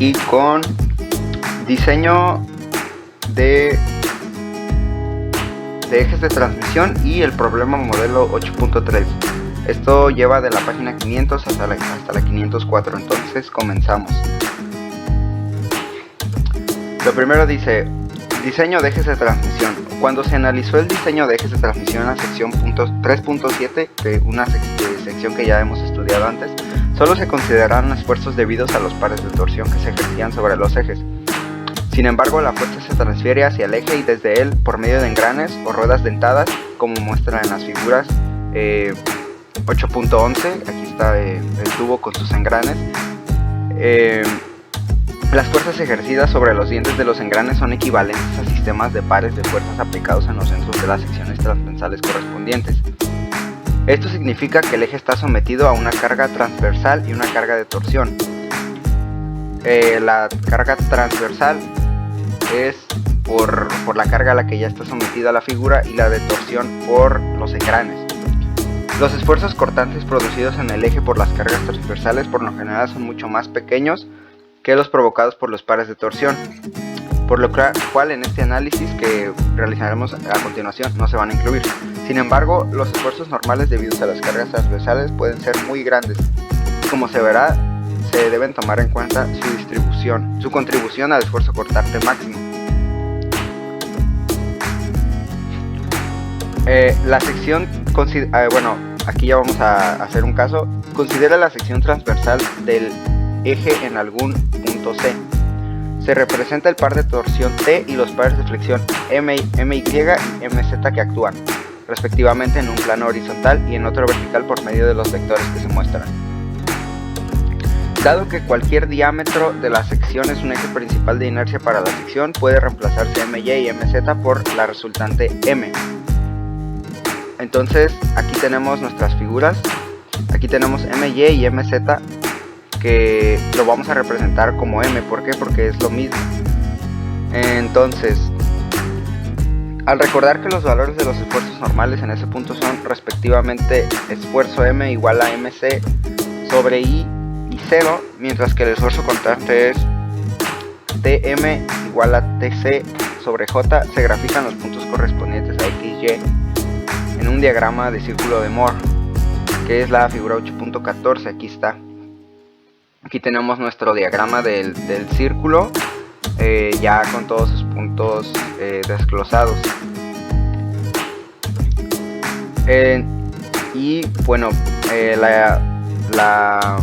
aquí con diseño de ejes de transmisión y el problema modelo 8.3. Esto lleva de la página 500 hasta la 504, entonces comenzamos. Lo primero dice: diseño de ejes de transmisión. Cuando se analizó el diseño de ejes de transmisión en la sección 3.7, una sección que ya hemos estudiado antes, solo se consideraron esfuerzos debidos a los pares de torsión que se ejercían sobre los ejes. Sin embargo, la fuerza se transfiere hacia el eje y desde él por medio de engranes o ruedas dentadas, como muestran en las figuras 8.11. Aquí está el tubo con sus engranes. Las fuerzas ejercidas sobre los dientes de los engranes son equivalentes a sistemas de pares de fuerzas aplicados en los centros de las secciones transversales correspondientes. Esto significa que el eje está sometido a una carga transversal y una carga de torsión. La carga transversal es por la carga a la que ya está sometida la figura, y la de torsión por los engranes. Los esfuerzos cortantes producidos en el eje por las cargas transversales por lo general son mucho más pequeños que los provocados por los pares de torsión, por lo cual en este análisis que realizaremos a continuación no se van a incluir. Sin embargo, los esfuerzos normales debidos a las cargas transversales pueden ser muy grandes, y como se verá, se deben tomar en cuenta su contribución al esfuerzo cortante máximo. La sección, aquí ya vamos a hacer un caso. Considera la sección transversal del eje en algún punto C. Se representa el par de torsión T y los pares de flexión MY y MZ que actúan, respectivamente, en un plano horizontal y en otro vertical por medio de los vectores que se muestran. Dado que cualquier diámetro de la sección es un eje principal de inercia para la sección, puede reemplazarse MY y MZ por la resultante M. Entonces aquí tenemos nuestras figuras. Aquí tenemos MY y MZ, que lo vamos a representar como M. ¿Por qué? Porque es lo mismo. Entonces, al recordar que los valores de los esfuerzos normales en ese punto son respectivamente esfuerzo M igual a MC sobre I y 0, mientras que el esfuerzo constante es TM igual a TC sobre J, se grafican los puntos correspondientes a X, Y en un diagrama de círculo de Moore, que es la figura 8.14. Aquí está. Aquí tenemos nuestro diagrama del círculo, ya con todos sus puntos desglosados. Y bueno, la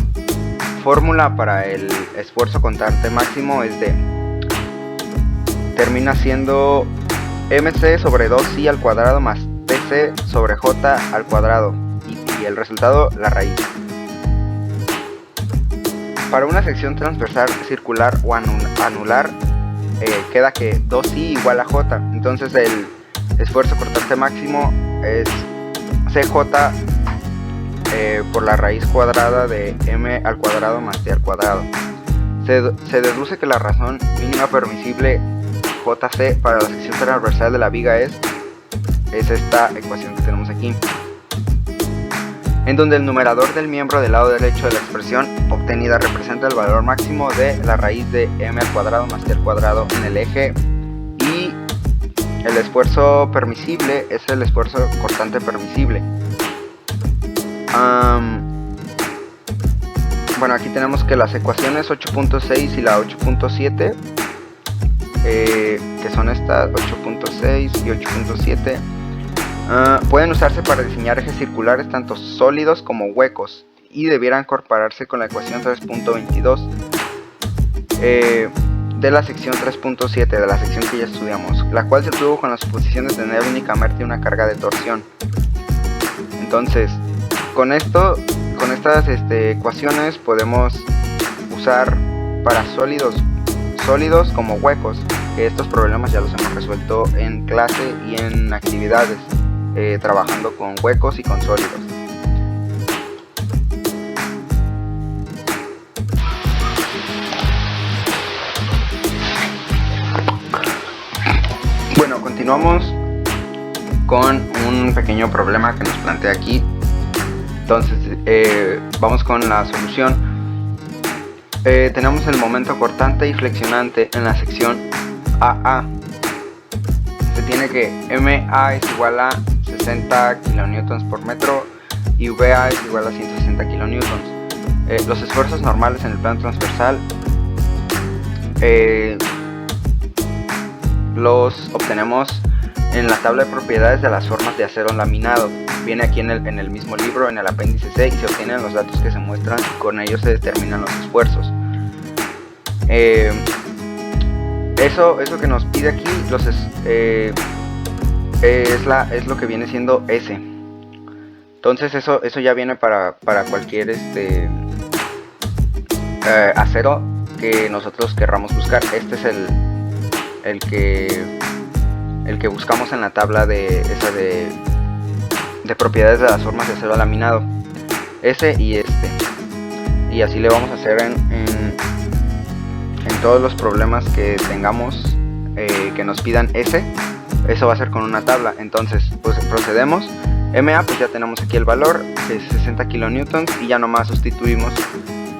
fórmula para el esfuerzo constante máximo termina siendo MC sobre 2I al cuadrado más TC sobre J al cuadrado, y el resultado, la raíz. Para una sección transversal, circular o anular, queda que 2I igual a J. Entonces el esfuerzo cortante máximo es CJ por la raíz cuadrada de M al cuadrado más T al cuadrado. Se deduce que la razón mínima permisible JC para la sección transversal de la viga es esta ecuación que tenemos aquí, en donde el numerador del miembro del lado derecho de la expresión obtenida representa el valor máximo de la raíz de M al cuadrado más T al cuadrado en el eje, y el esfuerzo permisible es el esfuerzo cortante permisible. Bueno, aquí tenemos que las ecuaciones 8.6 y la 8.7, que son estas 8.6 y 8.7, pueden usarse para diseñar ejes circulares tanto sólidos como huecos, y debieran compararse con la ecuación 3.22 de la sección 3.7, de la sección que ya estudiamos, la cual se obtuvo con la suposición de tener únicamente una carga de torsión. Entonces, con estas ecuaciones podemos usar para sólidos como huecos, que estos problemas ya los hemos resuelto en clase y en actividades, trabajando con huecos y con sólidos. Bueno, continuamos con un pequeño problema que nos plantea aquí. Entonces vamos con la solución. tenemos el momento cortante y flexionante en la sección AA. Se tiene que MA es igual a 60 kN por metro y VA es igual a 160 kN. Los esfuerzos normales en el plano transversal los obtenemos en la tabla de propiedades de las formas de acero laminado. Viene aquí en el mismo libro, en el apéndice C, y se obtienen los datos que se muestran y con ellos se determinan los esfuerzos. Eso que nos pide aquí es lo que viene siendo S. Entonces eso ya viene para cualquier acero que nosotros querramos buscar. Este es el que buscamos en la tabla de propiedades de las formas de acero laminado, ese y este, y así le vamos a hacer en todos los problemas que tengamos que nos pidan ese. Eso va a ser con una tabla. Entonces pues procedemos. MA, pues ya tenemos aquí el valor, que es 60 kN, y ya nomás sustituimos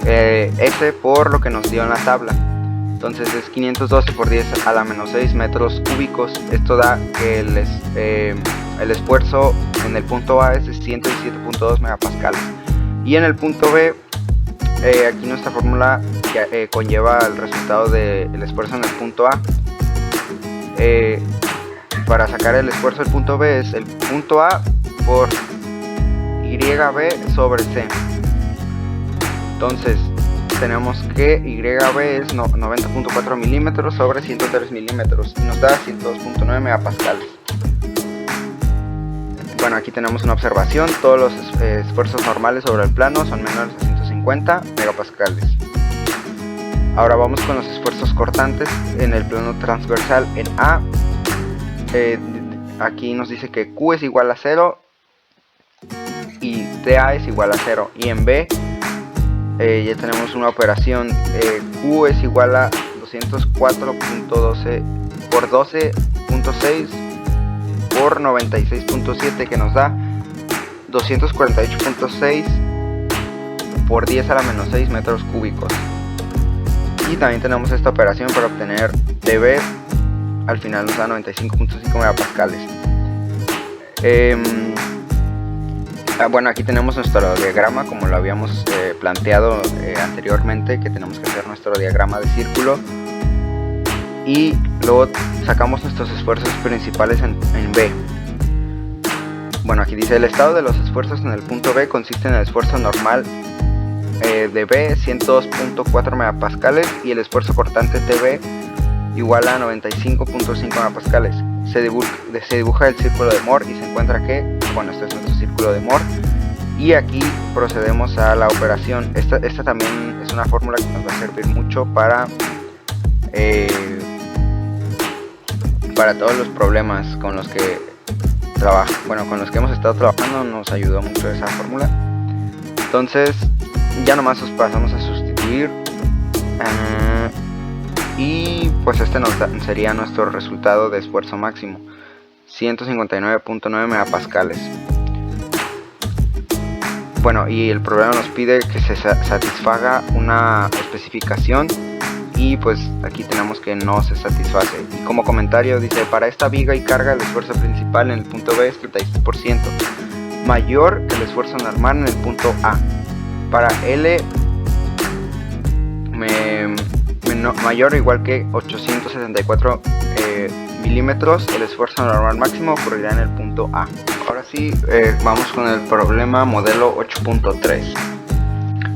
S por lo que nos dio en la tabla. Entonces es 512 por 10 a la menos 6 metros cúbicos. Esto da que el esfuerzo en el punto A es de 117.2 megapascales. Y en el punto B, aquí nuestra fórmula conlleva el resultado del esfuerzo en el punto A. Para sacar el esfuerzo del punto B es el punto A por YB sobre C. Entonces tenemos que YB es 90.4 milímetros sobre 103 milímetros y nos da 102.9 megapascales. Bueno, aquí tenemos una observación. Todos los esfuerzos normales sobre el plano son menores a 150 megapascales. Ahora vamos con los esfuerzos cortantes en el plano transversal. En A, aquí nos dice que Q es igual a 0 y TA es igual a 0. Y en B, ya tenemos una operación. Q es igual a 204.12 por 12.6 por 96.7, que nos da 248.6 por 10 a la menos 6 metros cúbicos. Y también tenemos esta operación para obtener dB. Al final nos da 95.5 megapascales. Bueno, aquí tenemos nuestro diagrama, como lo habíamos planteado anteriormente, que tenemos que hacer nuestro diagrama de círculo. Y luego sacamos nuestros esfuerzos principales en B. Bueno, aquí dice: el estado de los esfuerzos en el punto B consiste en el esfuerzo normal de B, 102.4 megapascales, y el esfuerzo cortante TB igual a 95.5 megapascales. Se dibuja el círculo de Moore y se encuentra que, bueno, este es nuestro círculo de Moore. Y aquí procedemos a la operación. Esta también es una fórmula que nos va a servir mucho para todos los problemas con los que con los que hemos estado trabajando. Nos ayudó mucho esa fórmula. Entonces ya nomás os pasamos a sustituir y pues este sería nuestro resultado de esfuerzo máximo, 159.9 megapascales. Bueno, y el problema nos pide que se satisfaga una especificación, y pues aquí tenemos que no se satisface. Y como comentario dice: para esta viga y carga el esfuerzo principal en el punto B es 36%, mayor que el esfuerzo normal en el punto A. Para L mayor o igual que 874 milímetros, el esfuerzo normal máximo ocurrirá en el punto A. Ahora sí, vamos con el problema modelo 8.3.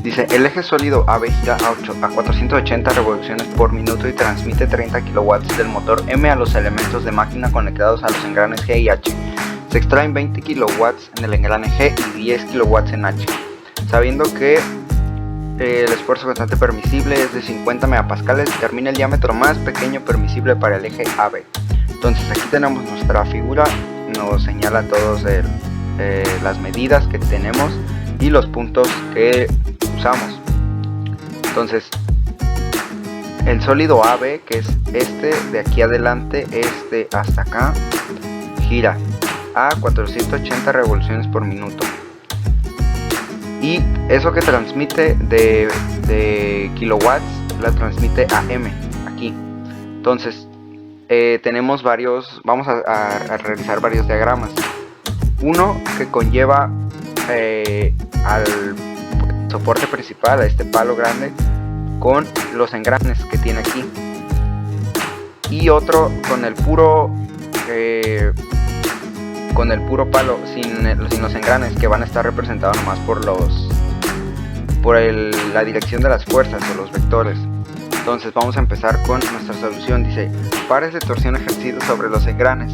Dice: el eje sólido AB gira a 480 revoluciones por minuto y transmite 30 kW del motor M a los elementos de máquina conectados a los engranes G y H. Se extraen 20 kW en el engrane G y 10 kW en H. Sabiendo que el esfuerzo constante permisible es de 50 megapascales, determina el diámetro más pequeño permisible para el eje AB. Entonces aquí tenemos nuestra figura, nos señala todas las medidas que tenemos y los puntos que usamos. Entonces el sólido AB, que es de aquí adelante, hasta acá, gira a 480 revoluciones por minuto. y eso que transmite de kilowatts la transmite a M aquí. Entonces tenemos varios, vamos a realizar varios diagramas. Uno que conlleva al soporte principal, a este palo grande, con los engranes que tiene aquí, y otro con el puro palo sin los engranes, que van a estar representados nomás por la dirección de las fuerzas o los vectores. Entonces vamos a empezar con nuestra solución. Dice pares de torsión ejercidos sobre los engranes.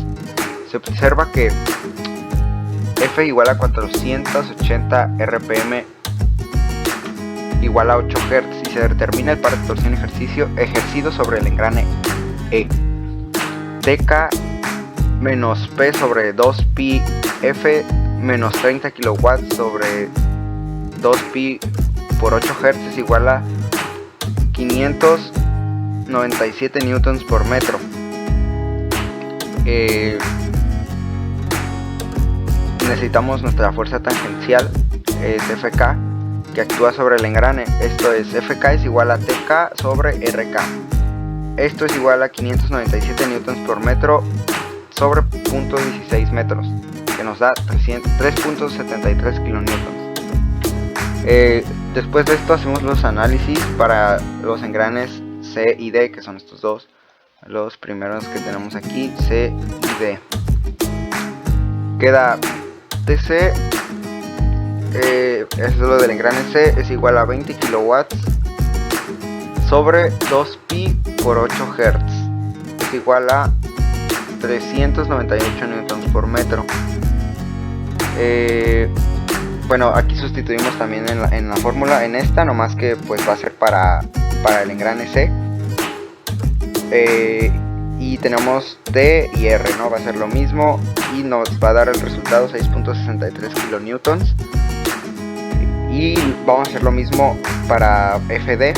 Se observa que F igual a 480 RPM igual a 8 Hz y se determina el par de torsión ejercido sobre el engrane E. dk menos P sobre 2pi F menos 30 kW sobre 2pi por 8 Hz igual a 597 newtons por metro. Necesitamos nuestra fuerza tangencial, es Fk, que actúa sobre el engrane. Esto es Fk es igual a Tk sobre Rk. Esto es igual a 597 newtons por metro sobre 0.16 metros, que nos da 3.73 kilonewtons. Después de esto hacemos los análisis para los engranes C y D, que son estos dos, los primeros que tenemos aquí, C y D. Queda TC, es lo del engrane C, es igual a 20 kilowatts sobre 2pi por 8 Hz, es igual a 398 newtons por metro. Bueno, aquí sustituimos también en la fórmula, en esta, nomás que pues va a ser para el engrane C. Y tenemos D y R, ¿no? Va a ser lo mismo y nos va a dar el resultado 6.63 kilonewtons. Y vamos a hacer lo mismo para FD.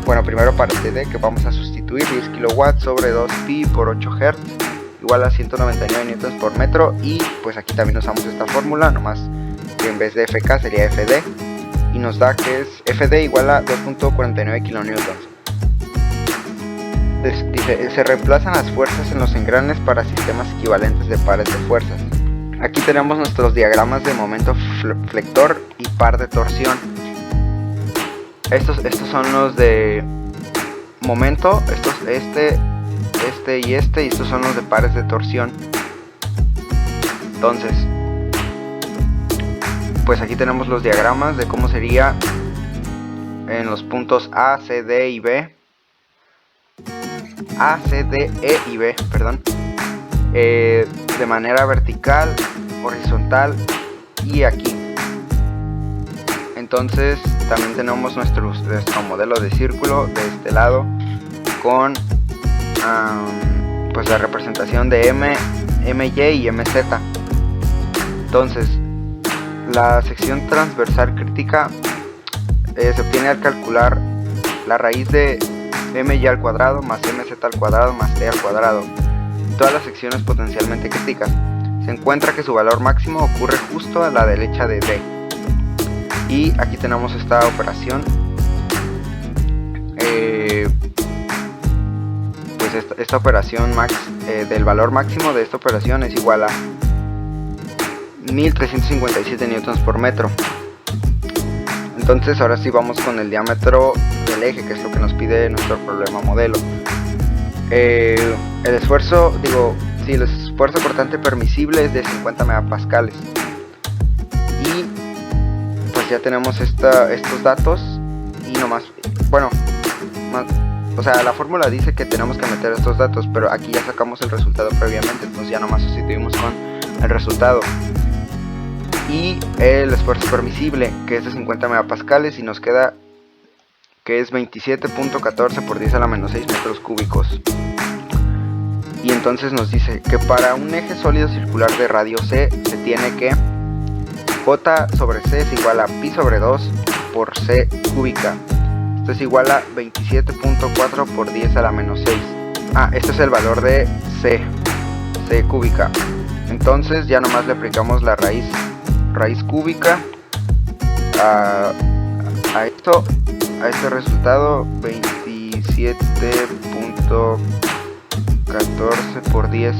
Bueno, primero para TD, que vamos a sustituir 10 kilowatts sobre 2pi por 8 Hz igual a 199 newtons por metro. Y pues aquí también usamos esta fórmula, nomás que en vez de FK sería FD, y nos da que es FD igual a 2.49 kilonewtons. Dice, se reemplazan las fuerzas en los engranes para sistemas equivalentes de pares de fuerzas. Aquí tenemos nuestros diagramas de momento flector y par de torsión. Estos son los de momento, este y estos son los de pares de torsión. Entonces, pues aquí tenemos los diagramas de cómo sería en los puntos A, C, D y B. A, C, D, E y B, perdón, de manera vertical, horizontal y aquí. Entonces también tenemos nuestro modelo de círculo de este lado con pues la representación de M, MY y MZ. Entonces la sección transversal crítica se obtiene al calcular la raíz de MY al cuadrado más MZ al cuadrado más T al cuadrado. Todas las secciones potencialmente críticas. Se encuentra que su valor máximo ocurre justo a la derecha de D. Y aquí tenemos esta operación. Pues esta operación del valor máximo de esta operación es igual a 1357 newtons por metro. Entonces ahora sí vamos con el diámetro del eje, que es lo que nos pide nuestro problema modelo. El esfuerzo cortante permisible es de 50 megapascales. Y pues ya tenemos estos datos y nomás, bueno, o sea, la fórmula dice que tenemos que meter estos datos, pero aquí ya sacamos el resultado previamente, entonces ya nomás sustituimos con el resultado. Y el esfuerzo permisible, que es de 50 megapascales, y nos queda que es 27.14 por 10 a la menos 6 metros cúbicos. Y entonces nos dice que para un eje sólido circular de radio C se tiene que J sobre C es igual a pi sobre 2 por C cúbica. Esto es igual a 27.4 por 10 a la menos 6. Este es el valor de C cúbica. Entonces ya nomás le aplicamos la raíz cúbica a este resultado, 27.14 por 10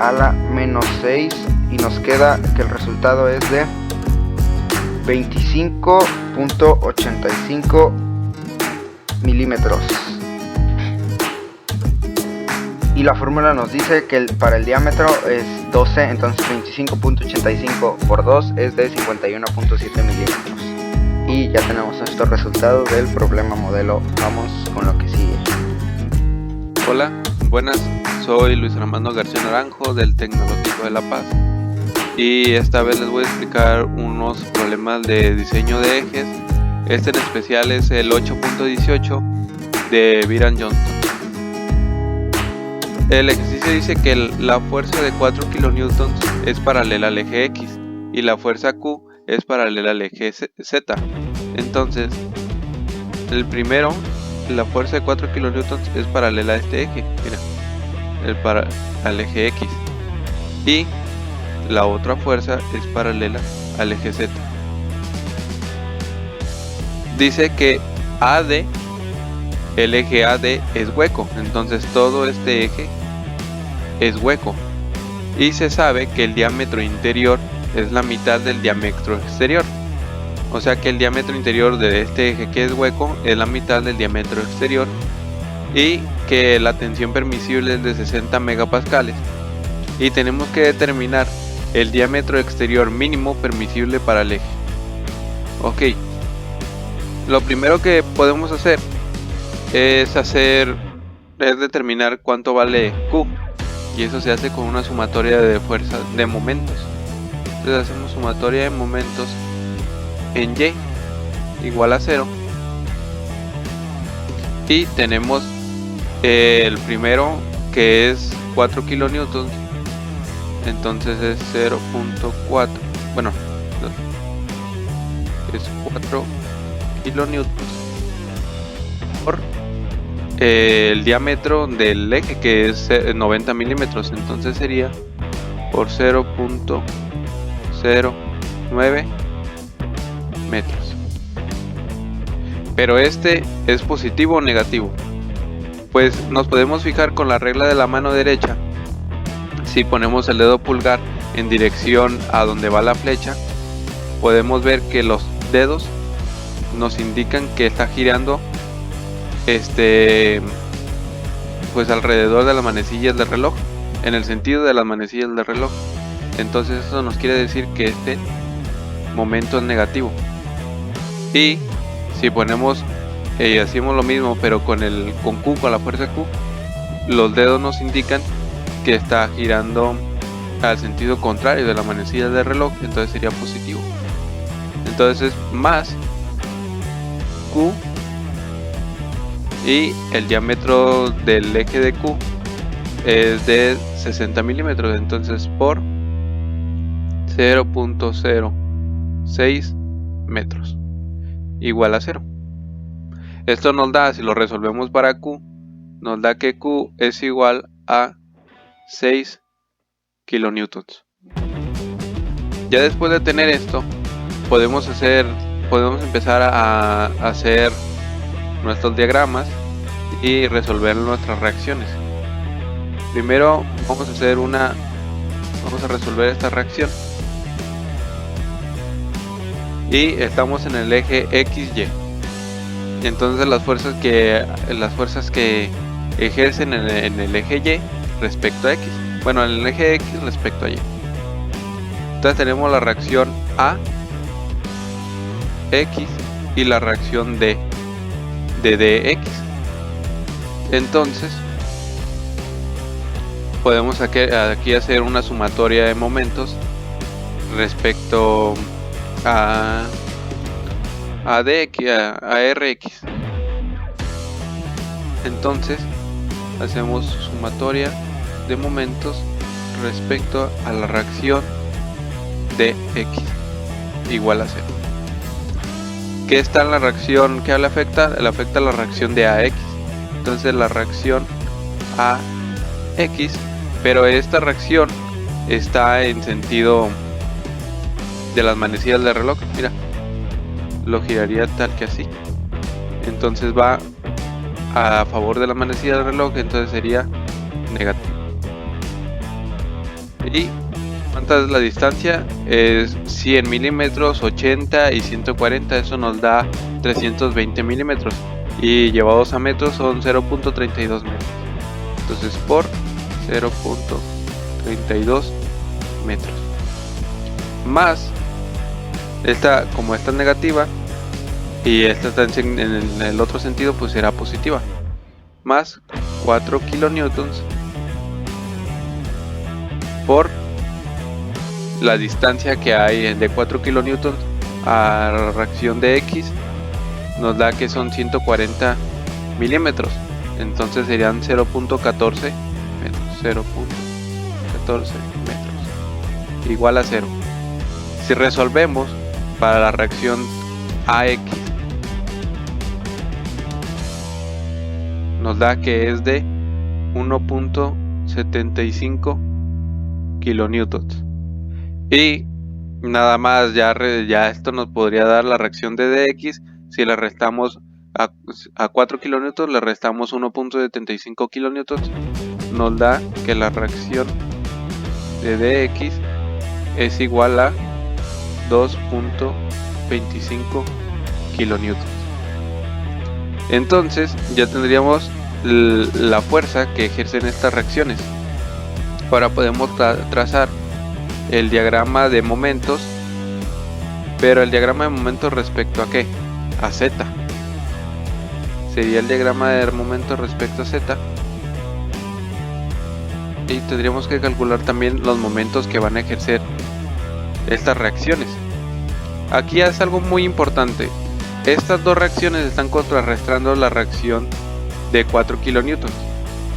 a la menos 6, y nos queda que el resultado es de 25.85 milímetros. Y la fórmula nos dice que para el diámetro es 12, entonces 25.85 por 2 es de 51.7 milímetros. Y ya tenemos nuestro resultado del problema modelo. Vamos con lo que sigue. Hola, buenas, soy Luis Armando García Naranjo del Tecnológico de La Paz, y esta vez les voy a explicar unos problemas de diseño de ejes. Este en especial es el 8.18 de Byron Johnston. El ejercicio dice que la fuerza de 4 kN es paralela al eje X y la fuerza Q es paralela al eje Z. Entonces, el primero, la fuerza de 4 kN es paralela a este eje, mira, al eje X, y la otra fuerza es paralela al eje Z. Dice que AD, el eje AD es hueco, entonces todo este eje es hueco, y se sabe que el diámetro interior es la mitad del diámetro exterior, o sea que el diámetro interior de este eje que es hueco es la mitad del diámetro exterior, y que la tensión permisible es de 60 megapascales, y tenemos que determinar el diámetro exterior mínimo permisible para el eje. Ok, lo primero que podemos hacer es determinar cuánto vale Q, y eso se hace con una sumatoria de fuerzas de momentos. Entonces hacemos sumatoria de momentos en Y igual a 0, y tenemos el primero que es 4 kN, entonces es 0.4, bueno, es 4 kN por el diámetro del eje, que es 90 milímetros, entonces sería por 0.09 metros. Pero este es positivo o negativo, pues nos podemos fijar con la regla de la mano derecha. Si ponemos el dedo pulgar en dirección a donde va la flecha, podemos ver que los dedos nos indican que está girando pues alrededor de las manecillas del reloj, en el sentido de las manecillas del reloj. Entonces eso nos quiere decir que este momento es negativo. Y si ponemos hacemos lo mismo pero con Q, con la fuerza Q, los dedos nos indican que está girando al sentido contrario de la manecilla del reloj, entonces sería positivo. Entonces más Q, y el diámetro del eje de Q es de 60 milímetros, entonces por 0.06 metros igual a 0. Esto nos da, si lo resolvemos para Q, nos da que Q es igual a 6 kilonewtons. Ya después de tener esto, podemos empezar a hacer nuestros diagramas y resolver nuestras reacciones. Primero vamos a resolver esta reacción, y estamos en el eje XY. Entonces las fuerzas que ejercen en el eje Y respecto a X, bueno, en el eje X respecto a Y. Entonces tenemos la reacción A X y la reacción D de DX. Entonces podemos aquí hacer una sumatoria de momentos respecto a DX, a RX. Entonces hacemos sumatoria de momentos respecto a la reacción de X igual a 0. ¿Qué está en la reacción? ¿Qué le afecta? Le afecta la reacción de AX. Entonces la reacción AX, pero esta reacción está en sentido de las manecillas del reloj. Mira, lo giraría tal que así. Entonces va a favor de la manecilla del reloj, entonces sería negativo. ¿Y cuánta es la distancia? Es 100 milímetros, 80 y 140, eso nos da 320 milímetros. Y llevados a metros son 0.32 metros. Entonces por 0.32 metros. Más, esta como esta es negativa y esta está en el otro sentido, pues será positiva. Más 4 kilonewtons por la distancia que hay de 4 kilonewtons a la reacción de X, nos da que son 140 milímetros. Entonces serían 0.14 metros. 0.14 metros igual a 0. Si resolvemos para la reacción AX, nos da que es de 1.75 kilonewtons. Y nada más, ya esto nos podría dar la reacción de dx. Si le restamos a 4 kilonewtons, le restamos 1.75 kilonewtons, nos da que la reacción de dx es igual a 2.25 kilonewtons. Entonces ya tendríamos la fuerza que ejercen estas reacciones. Ahora podemos trazar el diagrama de momentos, pero el diagrama de momentos respecto a ¿qué? A Z. Sería el diagrama de momentos respecto a Z. Y tendríamos que calcular también los momentos que van a ejercer estas reacciones. Aquí es algo muy importante. Estas dos reacciones están contrarrestando la reacción de 4 kilonewtons.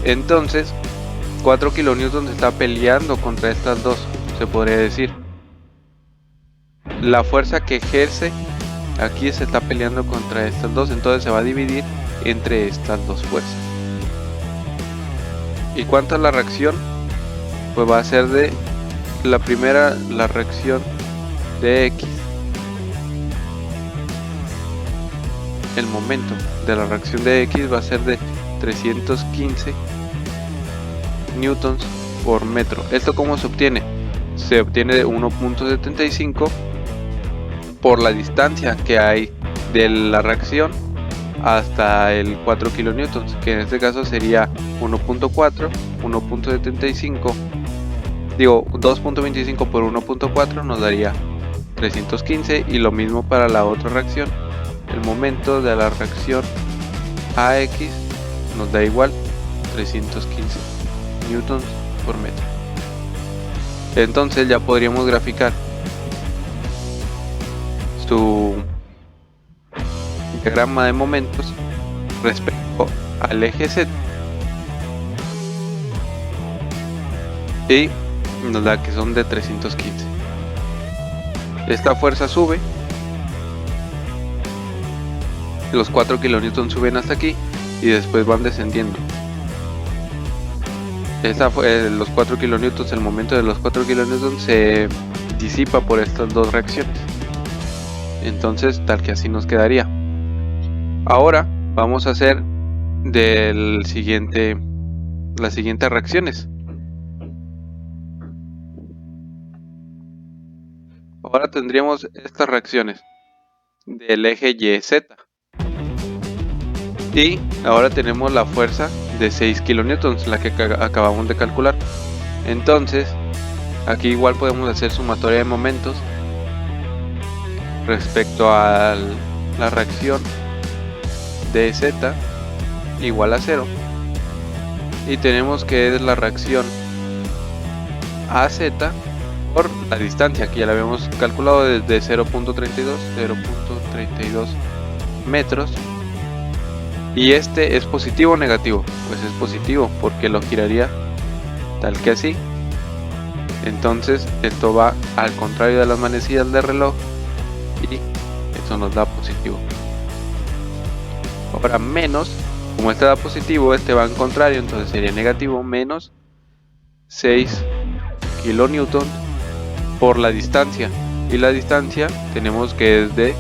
Entonces 4 kilonewtons está peleando contra estas dos, se podría decir. La fuerza que ejerce aquí se está peleando contra estas dos, entonces se va a dividir entre estas dos fuerzas. ¿Y cuánto es la reacción? Pues va a ser de la primera, la reacción de X. El momento de la reacción de X va a ser de 315 newtons por metro. ¿Esto cómo se obtiene? Se obtiene de 1.75 por la distancia que hay de la reacción hasta el 4 kilonewtons, que en este caso sería 1.4, 1.75, digo 2.25 por 1.4 nos daría 315, y lo mismo para la otra reacción. El momento de la reacción AX nos da igual 315 newtons por metro. Entonces ya podríamos graficar su diagrama de momentos respecto al eje Z, y nos da que son de 315. Esta fuerza sube, los 4 kilonewtons suben hasta aquí y después van descendiendo. Esta fue los 4 kilonewtons, el momento de los 4 kilonewtons se disipa por estas dos reacciones. Entonces tal que así nos quedaría. Ahora vamos a hacer las siguientes reacciones. Ahora tendríamos estas reacciones del eje YZ. Y ahora tenemos la fuerza de 6 kilonewtons, la que acabamos de calcular. Entonces aquí igual podemos hacer sumatoria de momentos respecto a la reacción de Z igual a 0, y tenemos que es la reacción AZ por la distancia que ya la habíamos calculado desde 0.32 metros. Y este es positivo o negativo, pues es positivo porque lo giraría tal que así. Entonces esto va al contrario de las manecillas del reloj y esto nos da positivo. Ahora menos, como este da positivo, este va en contrario, entonces sería negativo, menos 6 kilonewtons por la distancia. y la distancia tenemos que es de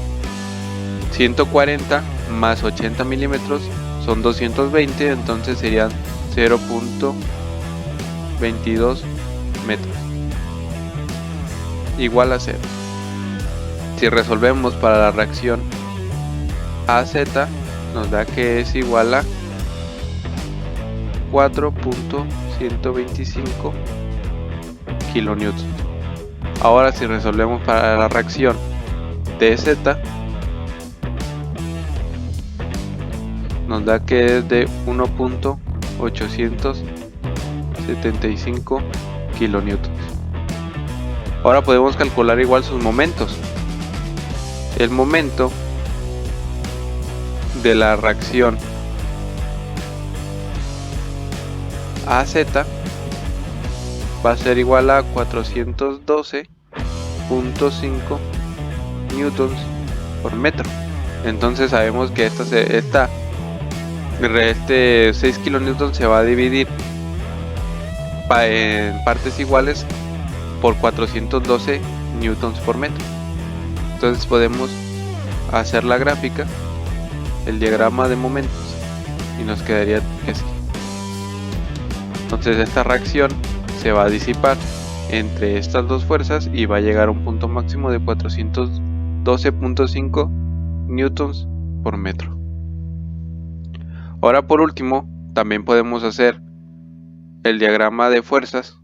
140 más 80 milímetros son 220, entonces serían 0.22 metros, igual a 0. Si resolvemos para la reacción AZ, nos da que es igual a 4.125 kilonewtons. Ahora si resolvemos para la reacción DZ, nos da que es de 1.875 kilonewtons. Ahora podemos calcular igual sus momentos. El momento de la reacción AZ va a ser igual a 412.5 newtons por metro. Entonces sabemos que este 6 kilonewtons se va a dividir en partes iguales por 412 newtons por metro. Entonces podemos hacer la gráfica, el diagrama de momentos, y nos quedaría así. Entonces esta reacción se va a disipar entre estas dos fuerzas y va a llegar a un punto máximo de 412.5 newtons por metro. Ahora por último, también podemos hacer el diagrama de fuerzas,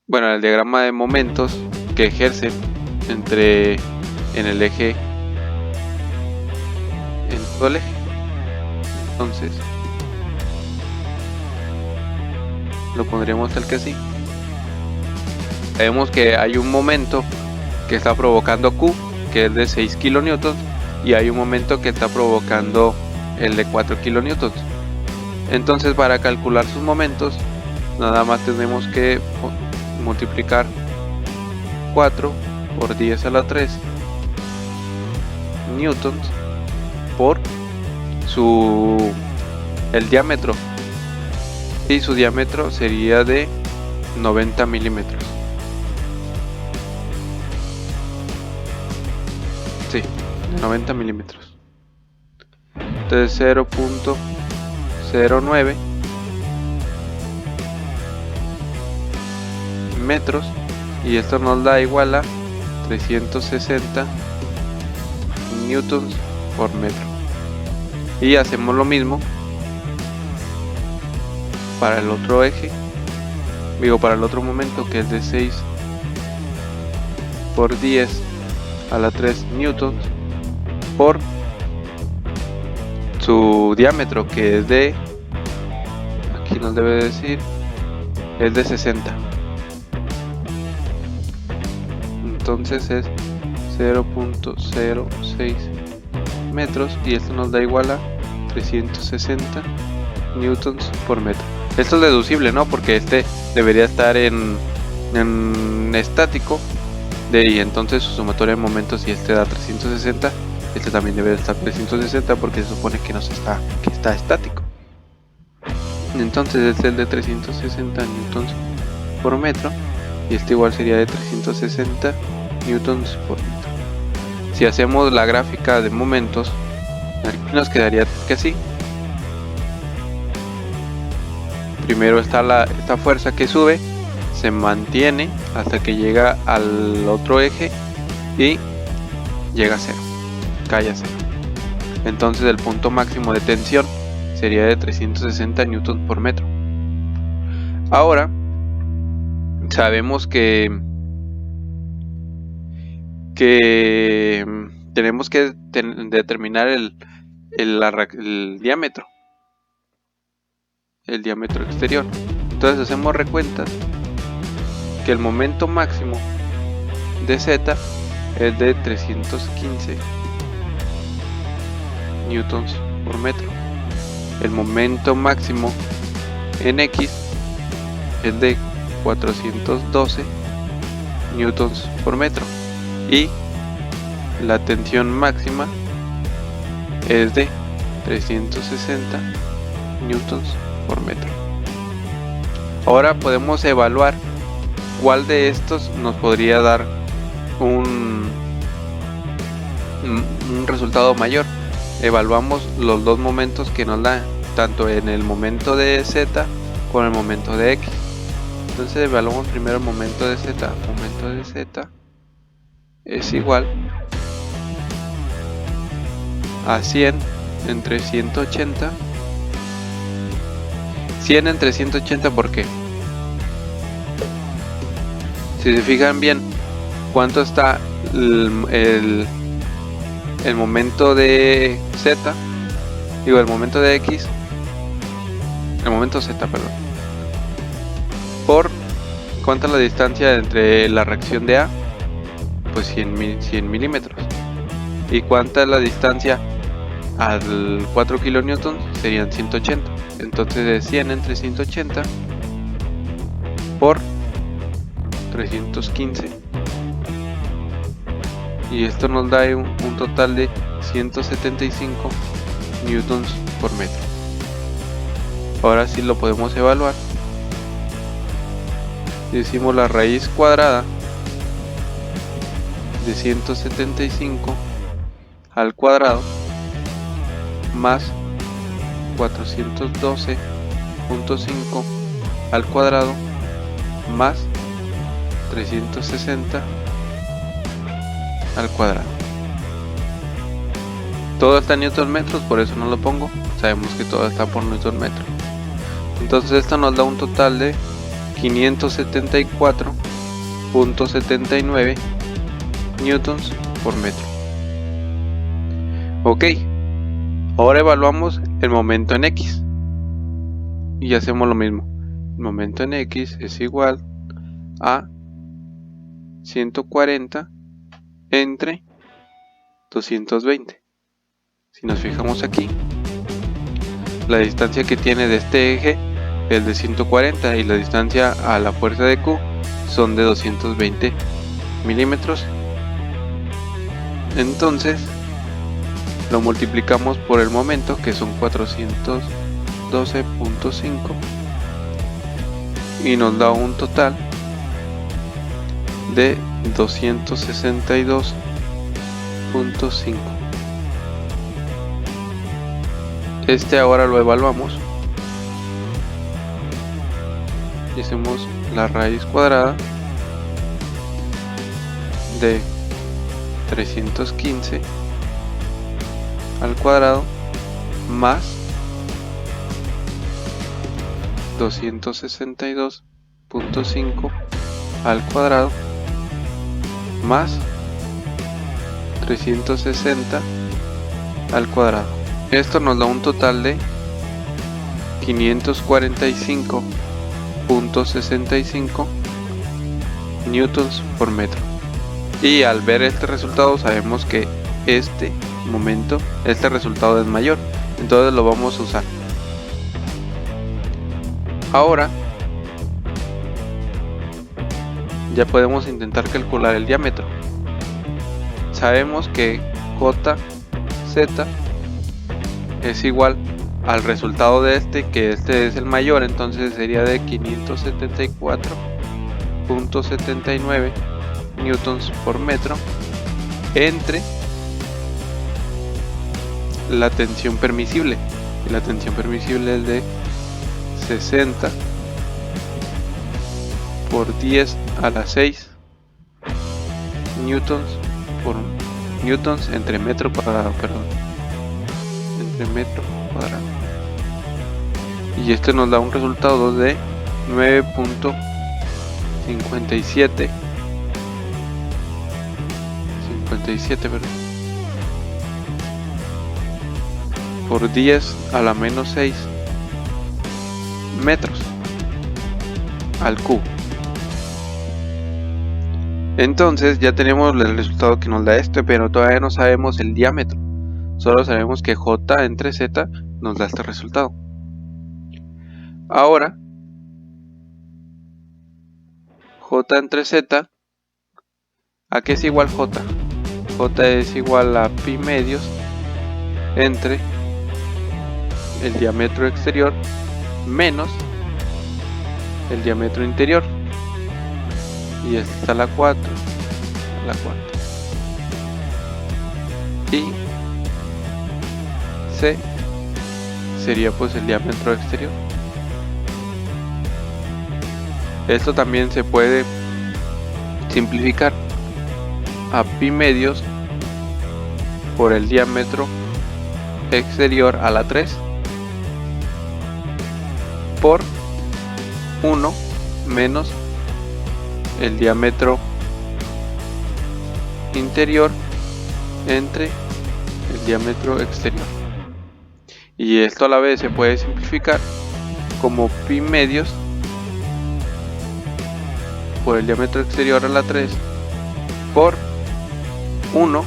bueno, el diagrama de momentos que ejercen en el eje, en todo el eje. Entonces lo pondríamos tal que así. Vemos que hay un momento que está provocando Q, que es de 6 kilonewtons, y hay un momento que está provocando el de 4 kilonewtons. Entonces para calcular sus momentos nada más tenemos que multiplicar 4 por 10 a la 3 newtons por el diámetro, y su diámetro sería de 90 milímetros. Sí, 90 milímetros. Entonces 0.09 metros, y esto nos da igual a 360 newtons por metro. Y hacemos lo mismo para el otro eje, para el otro momento, que es de 6 por 10 a la 3 newtons por su diámetro, que es de, aquí nos debe decir, es de 60. Entonces es 0.06 metros, y esto nos da igual a 360 newtons por metro. Esto es deducible, ¿no? Porque este debería estar en estático, y entonces su sumatoria de momentos, si este da 360, este también debe estar 360, porque se supone que está estático. Entonces este es el de 360 newtons por metro, y este igual sería de 360 newtons por metro. Si hacemos la gráfica de momentos, aquí nos quedaría que así. Primero está esta fuerza que sube, se mantiene hasta que llega al otro eje y llega a 0, cae a 0. Entonces el punto máximo de tensión sería de 360 newtons por metro. Ahora sabemos que tenemos que determinar el diámetro, exterior. Entonces hacemos recuentas que el momento máximo de Z es de 315 newtons por metro. El momento máximo en X es de 412 newtons por metro, y la tensión máxima es de 360 newtons por metro. Ahora podemos evaluar ¿cuál de estos nos podría dar un resultado mayor? Evaluamos los dos momentos que nos da, tanto en el momento de Z como en el momento de X. Entonces evaluamos primero el momento de Z. Momento de Z es igual a 100 entre 180. 100 entre 180, ¿por qué? Si se fijan bien, ¿cuánto está el momento de Z? Digo, el momento de X. El momento Z, perdón. Por ¿cuánta es la distancia entre la reacción de A? Pues 100 milímetros. ¿Y cuánta es la distancia al 4 kilonewtons? Serían 180. Entonces es 100 entre 180 por 315. Y esto nos da un total de 175 newtons por metro. Ahora sí lo podemos evaluar. Decimos la raíz cuadrada de 175 al cuadrado más 412.5 al cuadrado más 360 al cuadrado. Todo está en newton metros, por eso no lo pongo. Sabemos que todo está por newton metro. Entonces esto nos da un total de 574.79 newtons por metro. Ok, ahora evaluamos el momento en X y hacemos lo mismo. El momento en X es igual a 140 entre 220. Si nos fijamos aquí, la distancia que tiene de este eje es de 140 y la distancia a la fuerza de Q son de 220 milímetros. Entonces lo multiplicamos por el momento, que son 412.5, y nos da un total de 262.5. Este ahora lo evaluamos y hacemos la raíz cuadrada de 315 al cuadrado más 262.5 al cuadrado más 360 al cuadrado. Esto nos da un total de 545.65 newtons por metro. Y al ver este resultado sabemos que este resultado es mayor, entonces lo vamos a usar. Ahora ya podemos intentar calcular el diámetro. Sabemos que JZ es igual al resultado de que este es el mayor, entonces sería de 574.79 newtons por metro entre la tensión permisible, y la tensión permisible es de 60 por 10 a la 6 newtons entre metro cuadrado, entre metro cuadrado. Y este nos da un resultado de 9.57 por 10 a la menos 6 metros al cubo. Entonces ya tenemos el resultado que nos da pero todavía no sabemos el diámetro. Solo sabemos que J entre Z nos da este resultado. Ahora J entre Z, ¿a qué es igual J? J es igual a pi medios entre el diámetro exterior menos el diámetro interior. y esta está la 4, la 4. Y C sería pues el diámetro exterior. Esto también se puede simplificar a pi medios por el diámetro exterior a la 3 por 1 menos el diámetro interior entre el diámetro exterior. Y esto a la vez se puede simplificar como pi medios por el diámetro exterior a la 3 por 1,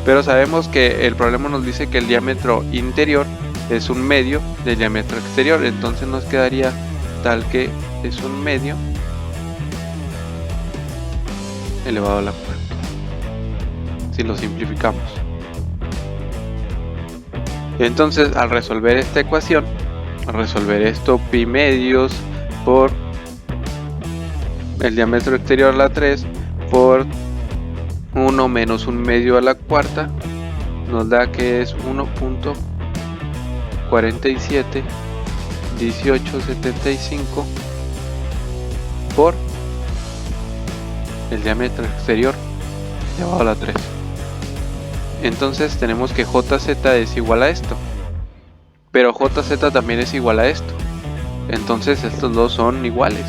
pero sabemos que el problema nos dice que el diámetro interior es un medio del diámetro exterior, entonces nos quedaría tal que es un medio elevado a la 4 si lo simplificamos. Entonces, al resolver esta ecuación, al resolver esto, pi medios por el diámetro exterior a la 3 por 1 menos un medio a la cuarta, nos da que es 1.471875 por el diámetro exterior elevado a la 3. Entonces tenemos que JZ es igual a esto, pero JZ también es igual a esto, entonces estos dos son iguales.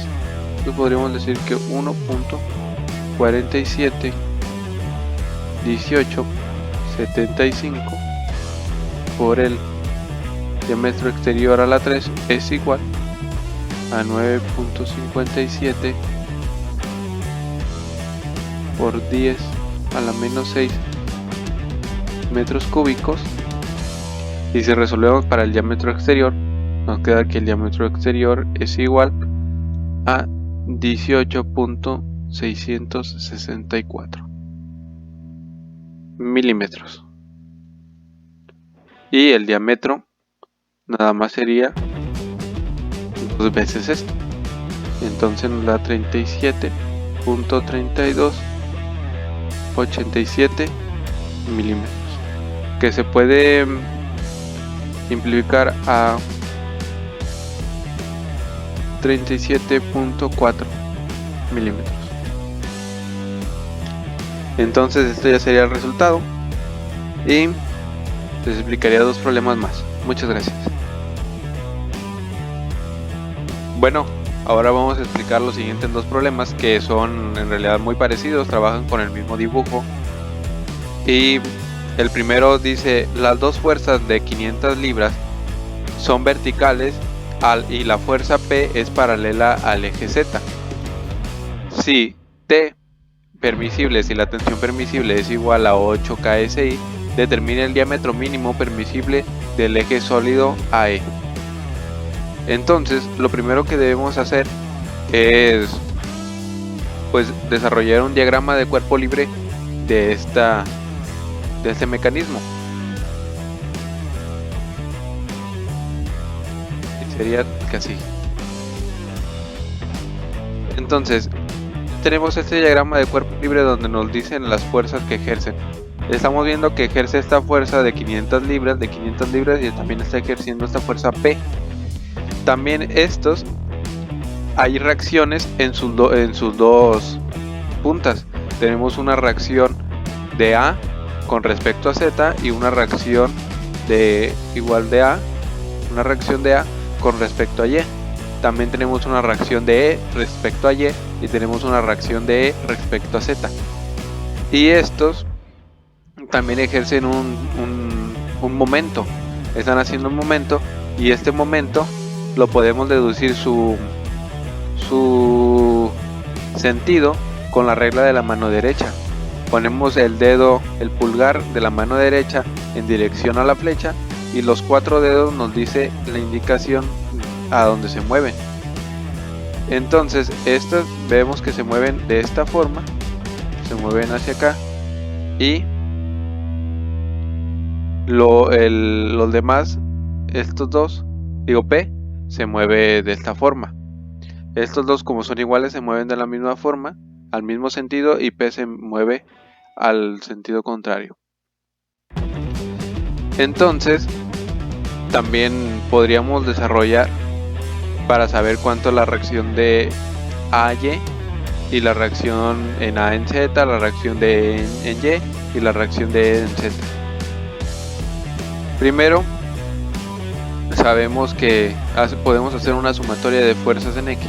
Entonces podríamos decir que 1.471875 por el diámetro exterior a la 3 es igual a 9.57 por 10 a la menos 6 metros cúbicos. Y si resolvemos para el diámetro exterior, nos queda que el diámetro exterior es igual a 18.664 milímetros. Y el diámetro nada más sería 2 veces esto. Entonces nos da 37.3287 milímetros, que se puede simplificar a 37.4 milímetros. Entonces esto ya sería el resultado y les explicaría dos problemas más. Muchas gracias. Bueno, ahora vamos a explicar los siguientes dos problemas que son en realidad muy parecidos, trabajan con el mismo dibujo. Y el primero dice: las dos fuerzas de 500 libras son verticales y la fuerza P es paralela al eje Z. Si T permisible, si la tensión permisible es igual a 8 KSI, determina el diámetro mínimo permisible del eje sólido AE. Entonces, lo primero que debemos hacer es pues desarrollar un diagrama de cuerpo libre de este mecanismo. Y sería casi. Entonces, tenemos este diagrama de cuerpo libre donde nos dicen las fuerzas que ejercen. Estamos viendo que ejerce esta fuerza de 500 libras y también está ejerciendo esta fuerza P. También hay reacciones en sus dos puntas. Tenemos una reacción de A con respecto a Z y una reacción de A con respecto a Y. También tenemos una reacción de E respecto a Y y tenemos una reacción de E respecto a Z. Y estos también ejercen un momento. Están haciendo un momento y este momento lo podemos deducir su sentido con la regla de la mano derecha. Ponemos el pulgar de la mano derecha en dirección a la flecha y los 4 dedos nos dice la indicación a donde se mueven. Entonces estos vemos que se mueven de esta forma, se mueven hacia acá, y los demás, estos dos, P, se mueve de esta forma. Estos dos, como son iguales, se mueven de la misma forma, al mismo sentido, y P se mueve al sentido contrario. Entonces, también podríamos desarrollar para saber cuánto es la reacción de A a Y, y la reacción en A en Z, la reacción de E en Y y la reacción de E en Z. Primero, sabemos que podemos hacer una sumatoria de fuerzas en X,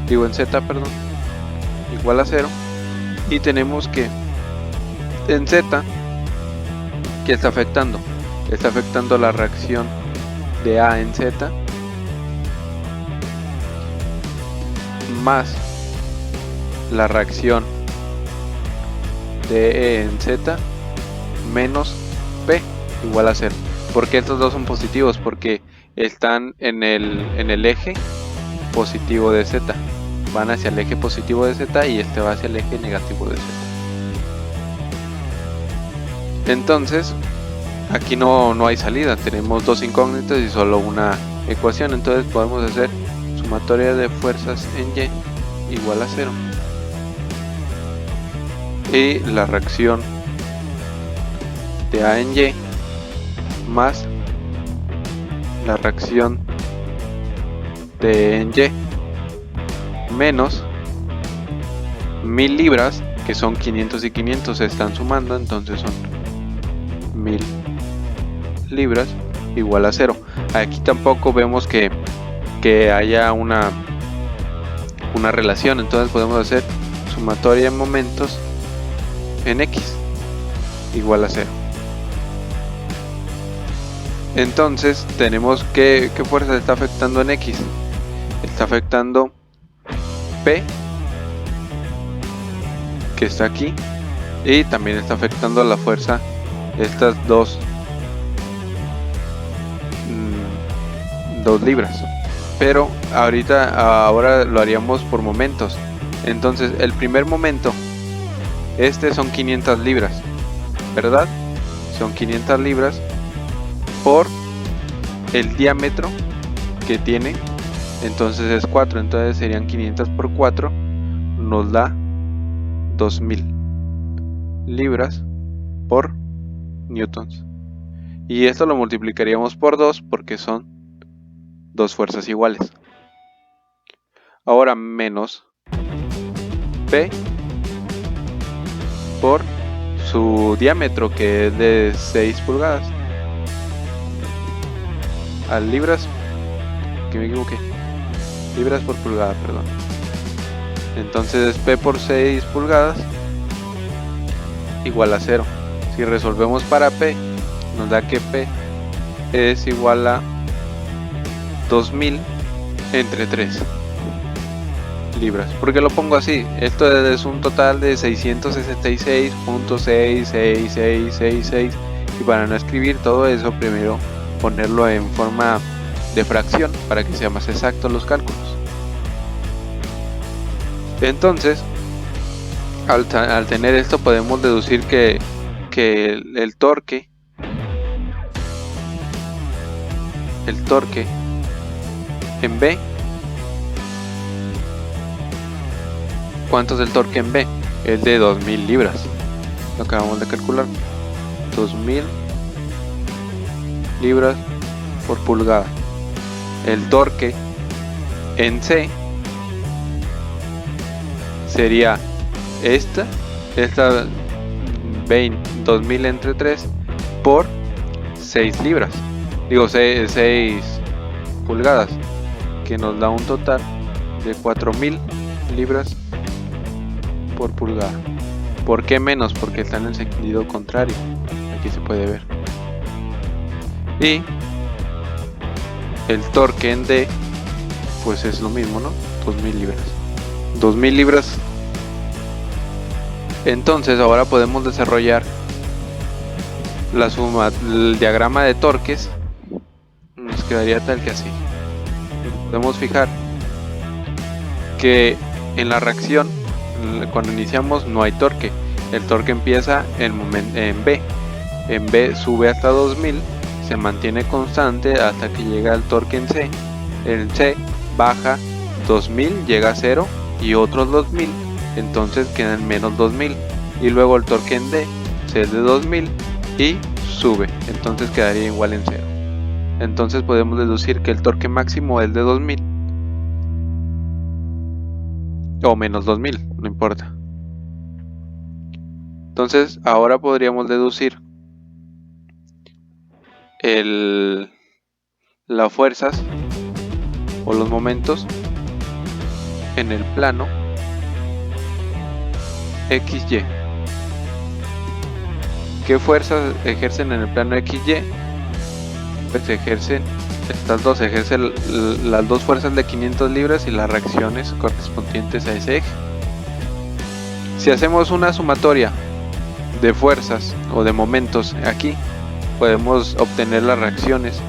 en Z, perdón, igual a 0, y tenemos que en Z, ¿qué está afectando? Está afectando la reacción de A en Z más la reacción de E en Z menos P igual a 0. ¿Por qué estos dos son positivos? Porque están en el eje positivo de Z. Van hacia el eje positivo de Z y este va hacia el eje negativo de Z. Entonces, aquí no hay salida. Tenemos dos incógnitas y solo una ecuación. Entonces podemos hacer sumatoria de fuerzas en Y igual a 0. Y la reacción de A en Y más la reacción de E en Y menos 1000 libras, que son 500 y 500, se están sumando, entonces son 1000 libras igual a 0. Aquí tampoco vemos que haya una relación, entonces podemos hacer sumatoria de momentos en X igual a 0. Entonces tenemos qué fuerza está afectando en X. Está afectando P, que está aquí, y también está afectando la fuerza de estas dos libras. Pero ahora lo haríamos por momentos. Entonces el primer momento, son 500 libras, ¿verdad? Son 500 libras por el diámetro que tiene, entonces es 4, entonces serían 500 por 4, nos da 2000 libras por newtons, y esto lo multiplicaríamos por 2 porque son dos fuerzas iguales. Ahora menos P por su diámetro, que es de 6 pulgadas. A libras, que me equivoqué, libras por pulgada, perdón. Entonces P por 6 pulgadas igual a 0. Si resolvemos para P, nos da que P es igual a 2000 entre 3 libras. ¿Por qué lo pongo así? Esto es un total de 666.66666, y para no escribir todo eso, primero ponerlo en forma de fracción para que sea más exacto los cálculos. Entonces, al tener esto, podemos deducir que el torque en B, ¿cuánto es el torque en B? Es de 2000 libras. Lo acabamos de calcular. 2000 libras por pulgada. El torque en C sería esta 2000 entre 3 por 6 libras, 6 pulgadas, que nos da un total de 4000 libras por pulgada. ¿Por qué menos? Porque está en el sentido contrario, aquí se puede ver. Y el torque en D, pues es lo mismo, ¿no? 2000 libras. 2000 libras. Entonces ahora podemos desarrollar la suma, el diagrama de torques. Nos quedaría tal que así. Podemos fijar que en la reacción, cuando iniciamos, no hay torque. El torque empieza en B. En B sube hasta 2000, se mantiene constante hasta que llega al torque en C, En C baja 2000, llega a 0 y otros 2000, entonces quedan menos 2000. Y luego el torque en D es de 2000 y sube, entonces quedaría igual en 0. Entonces podemos deducir que el torque máximo es de 2000 o menos 2000, no importa. Entonces ahora podríamos deducir las fuerzas o los momentos en el plano XY. ¿Qué fuerzas ejercen en el plano XY? Pues ejercen las dos fuerzas de 500 libras y las reacciones correspondientes a ese eje. Si hacemos una sumatoria de fuerzas o de momentos aquí, podemos obtener las reacciones.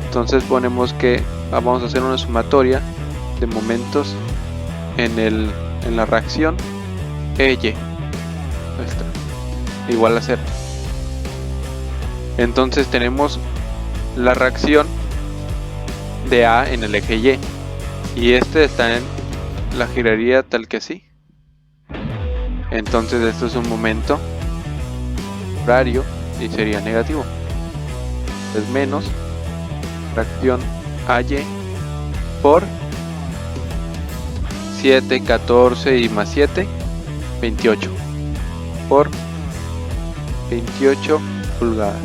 Entonces ponemos que vamos a hacer una sumatoria de momentos en la reacción EY igual a 0. Entonces tenemos la reacción de A en el eje Y y este está en la giraría tal que así. Entonces esto es un momento horario y sería negativo. Es menos reacción AY por 7, 14 y más 7, 28 por 28 pulgadas.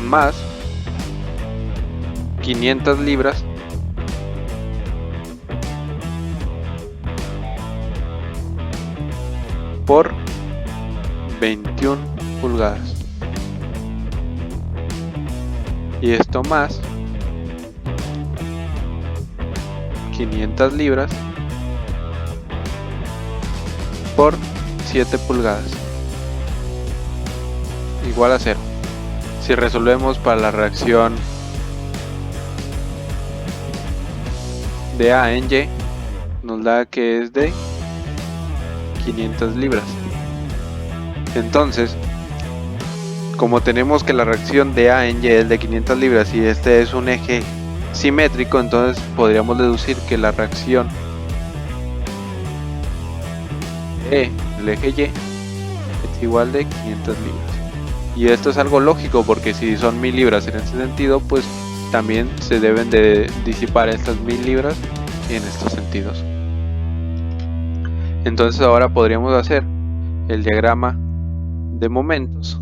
Más 500 libras por 21 pulgadas. Y esto más 500 libras por 7 pulgadas igual a 0. Si resolvemos para la reacción de A en Y, nos da que es de 500 libras. Entonces, como tenemos que la reacción de A en Y es de 500 libras y este es un eje simétrico, entonces podríamos deducir que la reacción del eje Y es igual de 500 libras. Y esto es algo lógico porque si son 1000 libras en este sentido, pues también se deben de disipar estas 1000 libras en estos sentidos. Entonces ahora podríamos hacer el diagrama de momentos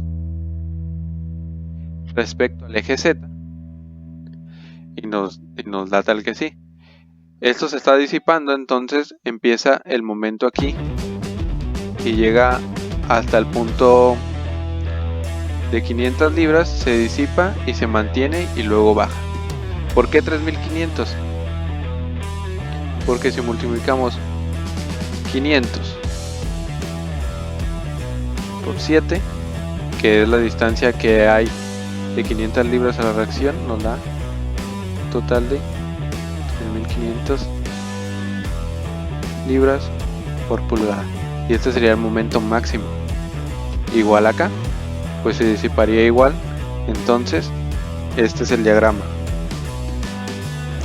respecto al eje Z y nos da tal que sí. Esto se está disipando, entonces empieza el momento aquí y llega hasta el punto de 500 libras, se disipa y se mantiene y luego baja. ¿Por qué 3500? Porque si multiplicamos 500 por 7, que es la distancia que hay de 500 libras a la reacción, nos da un total de 3500 libras por pulgada. Y este sería el momento máximo. Igual acá, pues se disiparía igual. Entonces este es el diagrama.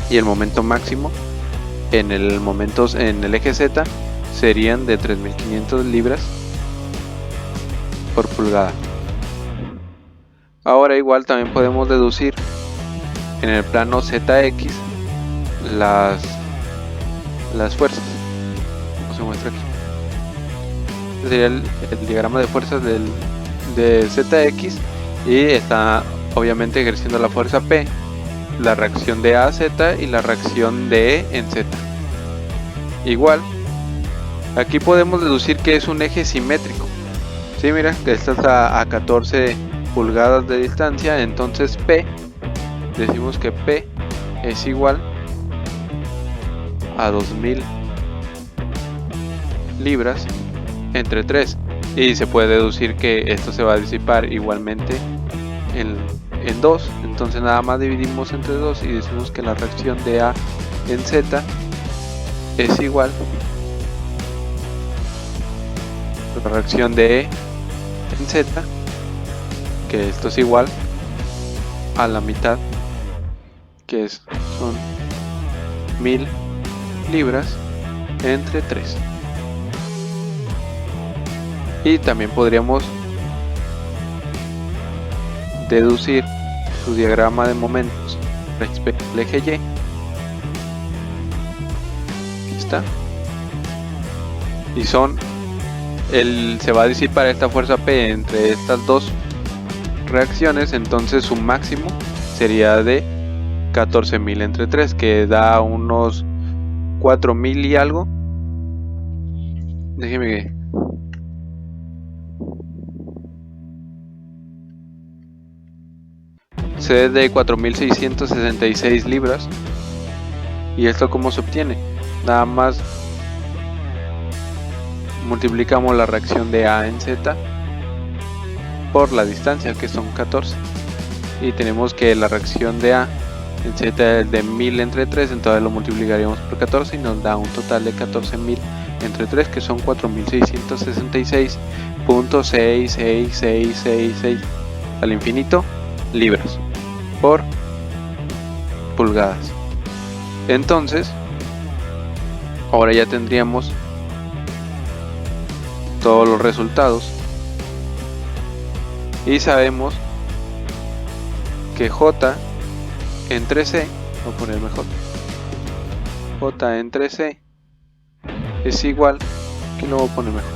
Y el momento máximo en el eje Z serían de 3500 libras por pulgada. Ahora igual también podemos deducir en el plano ZX las fuerzas, como se muestra aquí. Este sería el diagrama de fuerzas de ZX y está obviamente ejerciendo la fuerza P, la reacción de A a Z y la reacción de E en Z. Igual aquí podemos deducir que es un eje simétrico. Sí, mira, que estás a 14 pulgadas de distancia, entonces P, decimos que P es igual a 2000 libras entre 3 y se puede deducir que esto se va a disipar igualmente en 2, entonces nada más dividimos entre 2 y decimos que la reacción de A en Z es igual a la reacción de E en Z, que esto es igual a la mitad, que son 1000 libras entre 3. Y también podríamos deducir su diagrama de momentos respecto al eje Y. Aquí está. Y se va a disipar esta fuerza P entre estas dos reacciones, entonces su máximo sería de 14.000 entre 3, que da unos 4.000 y algo. Déjeme que se de 4.666 libras. ¿Y esto cómo se obtiene? Nada más multiplicamos la reacción de A en Z por la distancia, que son 14, y tenemos que la reacción de A en Z es de 1000 entre 3, entonces lo multiplicaríamos por 14 y nos da un total de 14.000 entre 3, que son 4.666.6666 al infinito libras por pulgadas. Entonces ahora ya tendríamos todos los resultados y sabemos que J entre C, voy a poner mejor, J entre C es igual, aquí lo voy a poner mejor,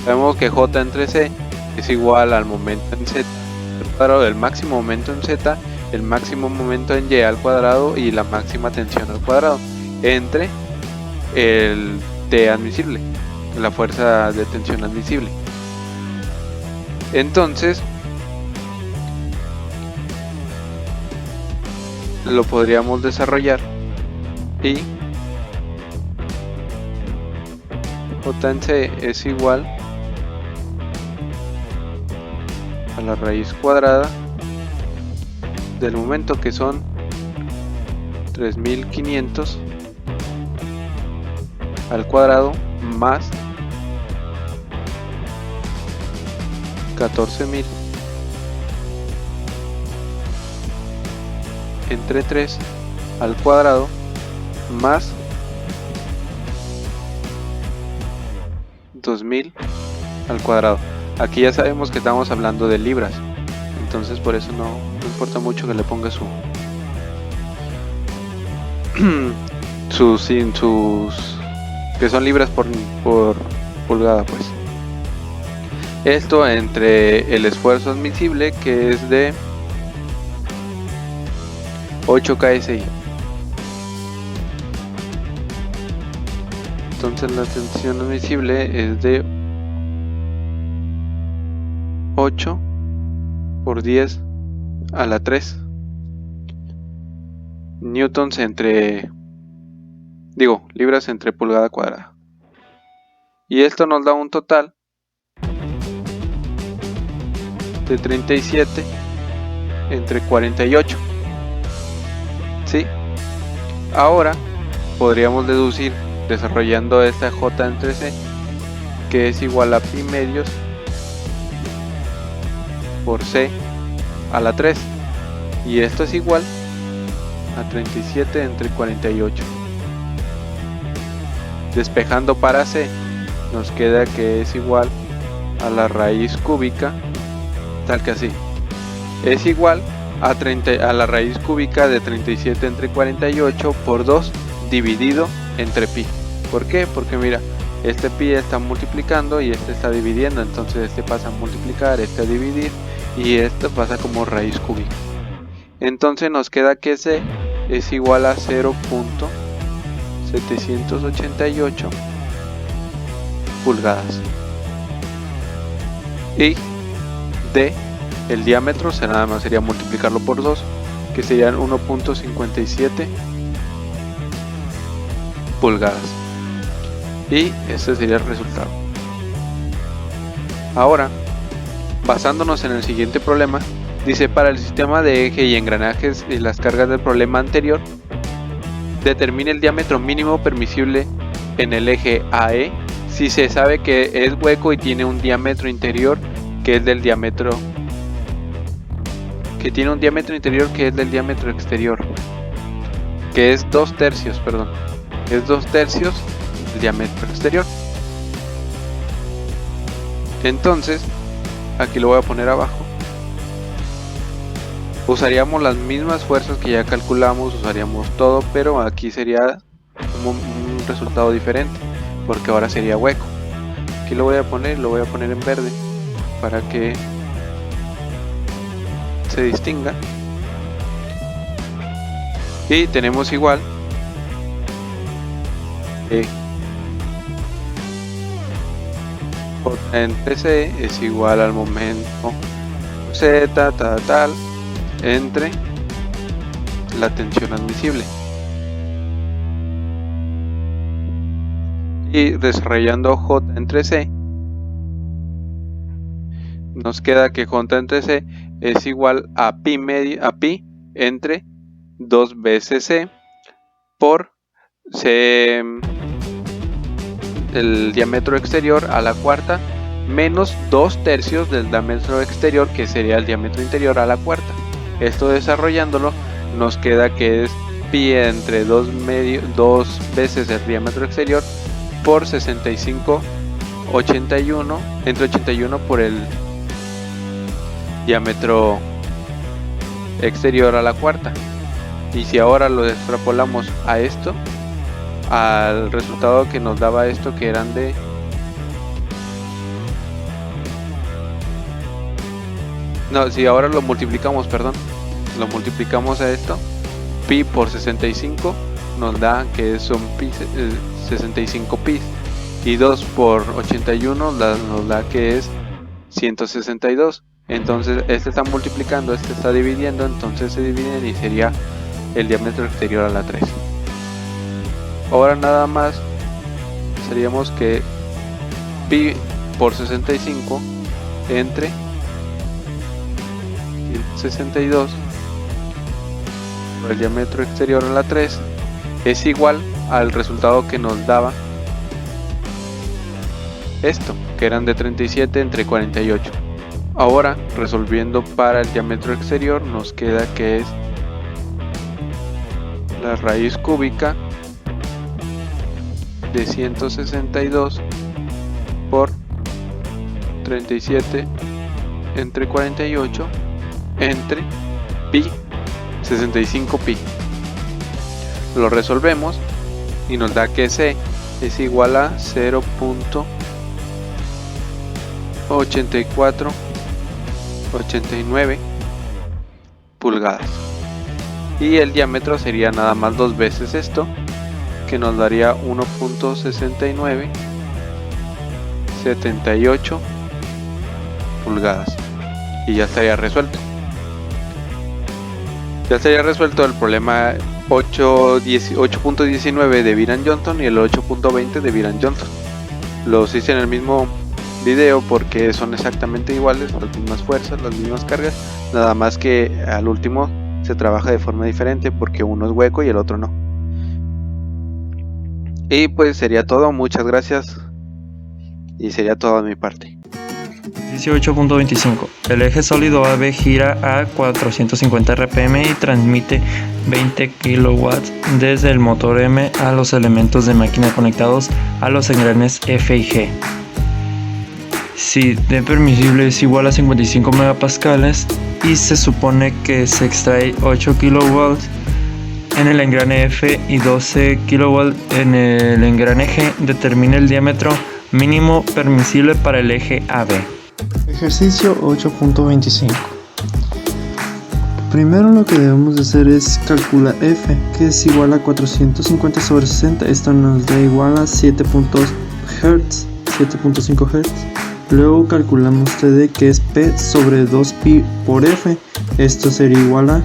sabemos que J entre C es igual al momento en Z al cuadrado del máximo momento en Z, el máximo momento en Y al cuadrado y la máxima tensión al cuadrado entre el T admisible, la fuerza de tensión admisible. Entonces lo podríamos desarrollar y J en C es igual a la raíz cuadrada del momento, que son 3500 al cuadrado más 14.000 entre 3 al cuadrado más 2000 al cuadrado. Aquí ya sabemos que estamos hablando de libras, entonces por eso no importa mucho que le ponga sus que son libras por pulgada, pues. Esto entre el esfuerzo admisible, que es de 8 KSI. Entonces la tensión admisible es de 8 por 10 a la 3 newtons libras entre pulgada cuadrada. Y esto nos da un total de 37 entre 48. ¿Sí? Ahora podríamos deducir, desarrollando esta J entre C, que es igual a pi medios por C a la 3, y esto es igual a 37 entre 48. Despejando para C, nos queda que es igual a la raíz cúbica, tal que así, es igual a la raíz cúbica de 37 entre 48 por 2 dividido entre pi. ¿Por qué? Porque mira, este pi está multiplicando y este está dividiendo, entonces este pasa a multiplicar, este a dividir, y esto pasa como raíz cúbica. Entonces nos queda que C es igual a 0.788 pulgadas. Y D, el diámetro, nada más sería multiplicarlo por 2, que serían 1.57 pulgadas. Y este sería el resultado. Ahora, basándonos en el siguiente problema, dice: para el sistema de eje y engranajes y las cargas del problema anterior, determine el diámetro mínimo permisible en el eje AE si se sabe que es hueco y tiene un diámetro interior que es del diámetro que tiene un diámetro interior que es del diámetro exterior, que es 2/3, perdón, es 2/3 del diámetro exterior. Entonces, aquí lo voy a poner abajo. Usaríamos las mismas fuerzas que ya calculamos, usaríamos todo, pero aquí sería un resultado diferente, porque ahora sería hueco. Aquí lo voy a poner en verde para que se distinga. Y tenemos igual J entre C es igual al momento Z tal entre la tensión admisible. Y desarrollando J entre C, nos queda que J entre C es igual a pi entre 2 veces C por C, el diámetro exterior a la cuarta, menos 2/3 del diámetro exterior, que sería el diámetro interior a la cuarta. Esto desarrollándolo nos queda que es pi entre 2 veces el diámetro exterior por 65/81, entre 81 por el diámetro exterior a la cuarta. Y si ahora lo extrapolamos a esto, al resultado que nos daba esto, que eran de si ahora lo multiplicamos, lo multiplicamos a esto, pi por 65 nos da que son 65 pi, y 2 por 81 nos da que es 162. Entonces este está multiplicando, este está dividiendo, entonces se dividen y sería el diámetro exterior a la 3. Ahora nada más seríamos que pi por 65 entre 162 por el diámetro exterior a la 3 es igual al resultado que nos daba esto, que eran de 37 entre 48. Ahora, resolviendo para el diámetro exterior, nos queda que es la raíz cúbica de 162 por 37 entre 48 entre pi, 65 pi. Lo resolvemos y nos da que C es igual a 0.8489 pulgadas, y el diámetro sería nada más 2 veces esto, que nos daría 1.6978 pulgadas, y ya estaría resuelto. Ya estaría resuelto el problema 8.19 de Viran-Johnston y el 8.20 de Viran-Johnston. Los hice en el mismo video porque son exactamente iguales, las mismas fuerzas, las mismas cargas, nada más que al último se trabaja de forma diferente porque uno es hueco y el otro no. Y pues sería todo, muchas gracias, y sería todo de mi parte. 18.25. El eje sólido AB gira a 450 rpm y transmite 20 kW desde el motor M a los elementos de máquina conectados a los engranes F y G. Si D permisible es igual a 55 megapascales y se supone que se extrae 8 kV en el engrane F y 12 kV en el engrane G, determina el diámetro mínimo permisible para el eje AB. Ejercicio 8.25. Primero lo que debemos de hacer es calcular F, que es igual a 450 sobre 60. Esto nos da igual a 7.5 Hz. Luego calculamos TD, que es P sobre 2pi por F. Esto sería igual a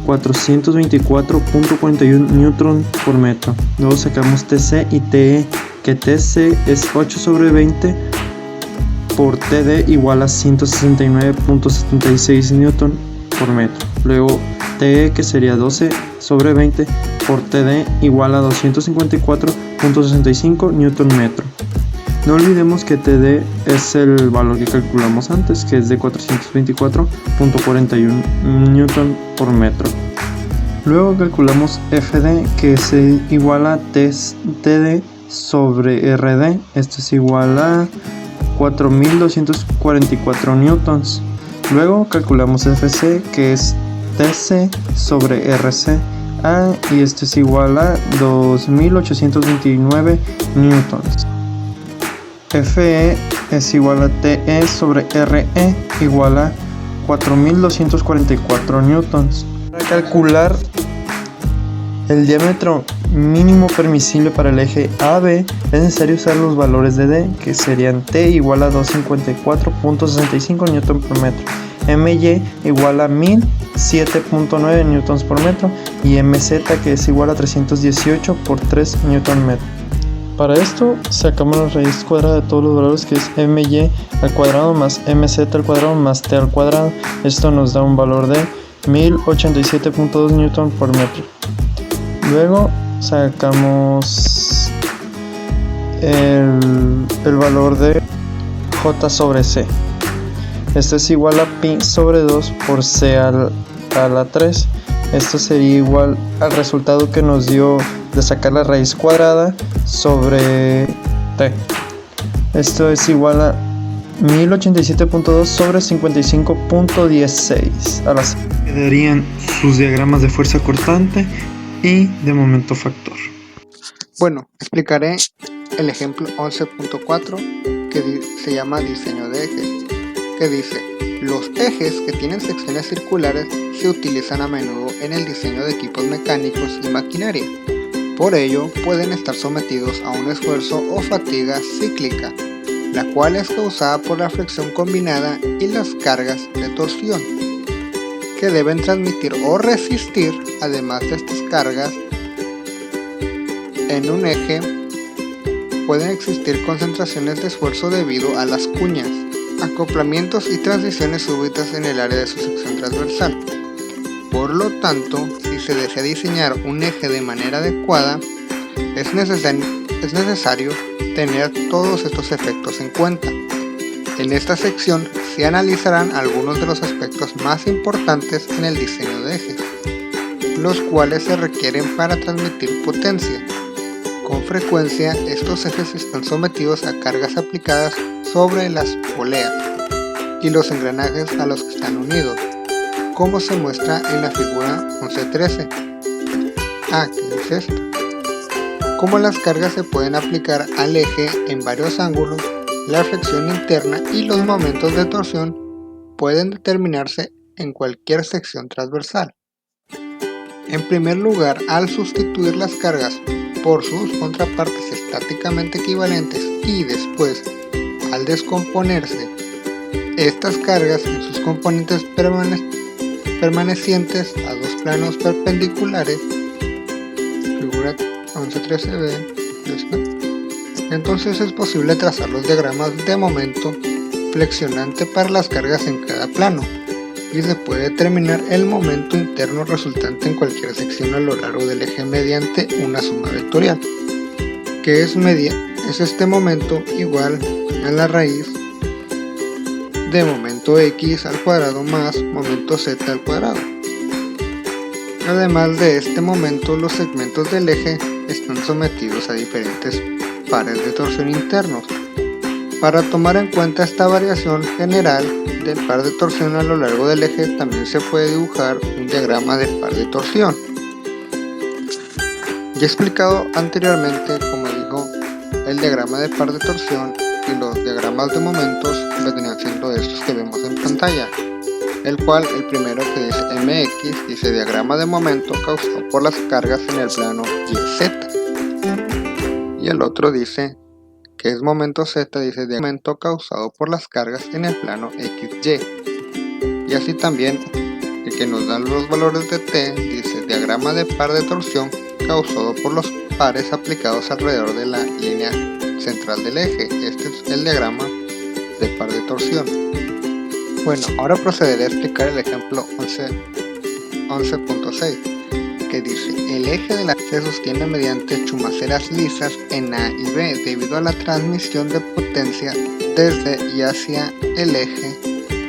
424.41 Newton por metro. Luego sacamos TC y TE, que TC es 8 sobre 20 por TD igual a 169.76 Newton por metro. Luego TE, que sería 12 sobre 20 por TD igual a 254.65 Newton metro. No olvidemos que TD es el valor que calculamos antes, que es de 424.41 Newton por metro. Luego calculamos FD, que es igual a TD sobre RD. Esto es igual a 4.244 newtons. Luego calculamos FC, que es TC sobre RC. Y esto es igual a 2.829 newtons. FE es igual a TE sobre RE, igual a 4.244 newtons. Para calcular el diámetro mínimo permisible para el eje AB es necesario usar los valores de D, que serían T igual a 254.65 newton por metro, MY igual a 1007.9 newtons por metro y MZ, que es igual a 318 por 3 newton metro. Para esto sacamos la raíz cuadrada de todos los valores, que es MY al cuadrado más MZ al cuadrado más T al cuadrado. Esto nos da un valor de 1087.2 newton por metro. Luego sacamos el valor de J sobre C. Esto es igual a pi sobre 2 por C a la 3. Esto sería igual al resultado que nos dio de sacar la raíz cuadrada sobre T. Esto es igual a 1087.2 sobre 55.16 a la C. Quedarían sus diagramas de fuerza cortante y de momento factor. Bueno, explicaré el ejemplo 11.4 que se llama diseño de ejes, que dice: los ejes que tienen secciones circulares se utilizan a menudo en el diseño de equipos mecánicos y maquinaria. Por ello, pueden estar sometidos a un esfuerzo o fatiga cíclica, la cual es causada por la fricción combinada y las cargas de torsión, que deben transmitir o resistir. Además de estas cargas, en un eje pueden existir concentraciones de esfuerzo debido a las cuñas, acoplamientos y transiciones súbitas en el área de su sección transversal. Por lo tanto, si se desea diseñar un eje de manera adecuada, es necesario tener todos estos efectos en cuenta. En esta sección se analizarán algunos de los aspectos más importantes en el diseño de ejes, los cuales se requieren para transmitir potencia. Con frecuencia, estos ejes están sometidos a cargas aplicadas sobre las poleas y los engranajes a los que están unidos, como se muestra en la figura 11.13. ¿Qué es esto? Como las cargas se pueden aplicar al eje en varios ángulos, la fricción interna y los momentos de torsión pueden determinarse en cualquier sección transversal. En primer lugar, al sustituir las cargas por sus contrapartes estáticamente equivalentes y después, al descomponerse estas cargas en sus componentes permanecientes a dos planos perpendiculares, figura 11.13b, entonces es posible trazar los diagramas de momento flexionante para las cargas en cada plano, y se puede determinar el momento interno resultante en cualquier sección a lo largo del eje mediante una suma vectorial, que es este momento igual a la raíz de momento x al cuadrado más momento z al cuadrado. Además de este momento, los segmentos del eje están sometidos a diferentes pares de torsión internos. Para tomar en cuenta esta variación general del par de torsión a lo largo del eje, también se puede dibujar un diagrama de par de torsión. Ya he explicado anteriormente, como digo, el diagrama de par de torsión y los diagramas de momentos vendrían siendo estos que vemos en pantalla, el cual el primero, que dice MX, dice diagrama de momento causado por las cargas en el plano YZ, y el otro dice que es momento Z, dice de momento causado por las cargas en el plano XY. Y así también el que nos da los valores de T dice diagrama de par de torsión causado por los pares aplicados alrededor de la línea central del eje. Este es el diagrama de par de torsión. Bueno, ahora procederé a explicar el ejemplo 11.6, que que dice: el eje de la se sostiene mediante chumaceras lisas en A y B debido a la transmisión de potencia desde y hacia el eje.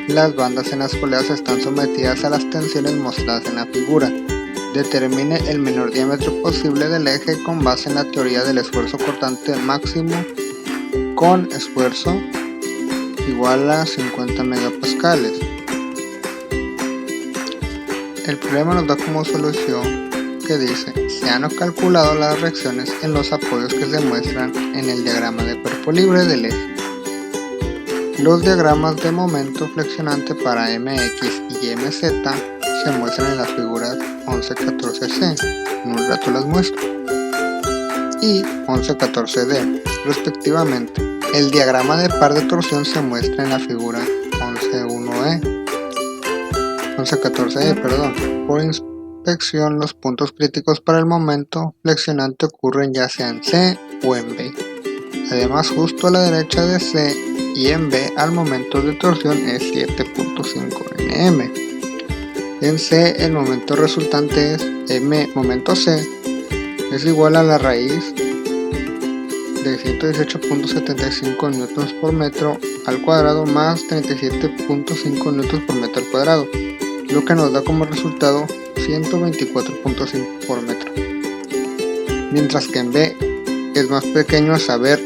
Las bandas en las poleas están sometidas a las tensiones mostradas en la figura. Determine el menor diámetro posible del eje con base en la teoría del esfuerzo cortante máximo con esfuerzo igual a 50 megapascales. El problema nos da como solución que dice: se han calculado las reacciones en los apoyos que se muestran en el diagrama de cuerpo libre del eje. Los diagramas de momento flexionante para MX y MZ se muestran en las figuras 11-14C, en un rato las muestro, y 11-14D, respectivamente. El diagrama de par de torsión se muestra en la figura 11-14E. Por inspección, los puntos críticos para el momento flexionante ocurren ya sea en C o en B. Además, justo a la derecha de C y en B, al momento de torsión es 7.5 Nm. En C, el momento resultante es M momento C, es igual a la raíz de 118.75 newtons por metro al cuadrado más 37.5 newtons por metro al cuadrado, lo que nos da como resultado 124.5 por metro. Mientras que en B es más pequeño, a saber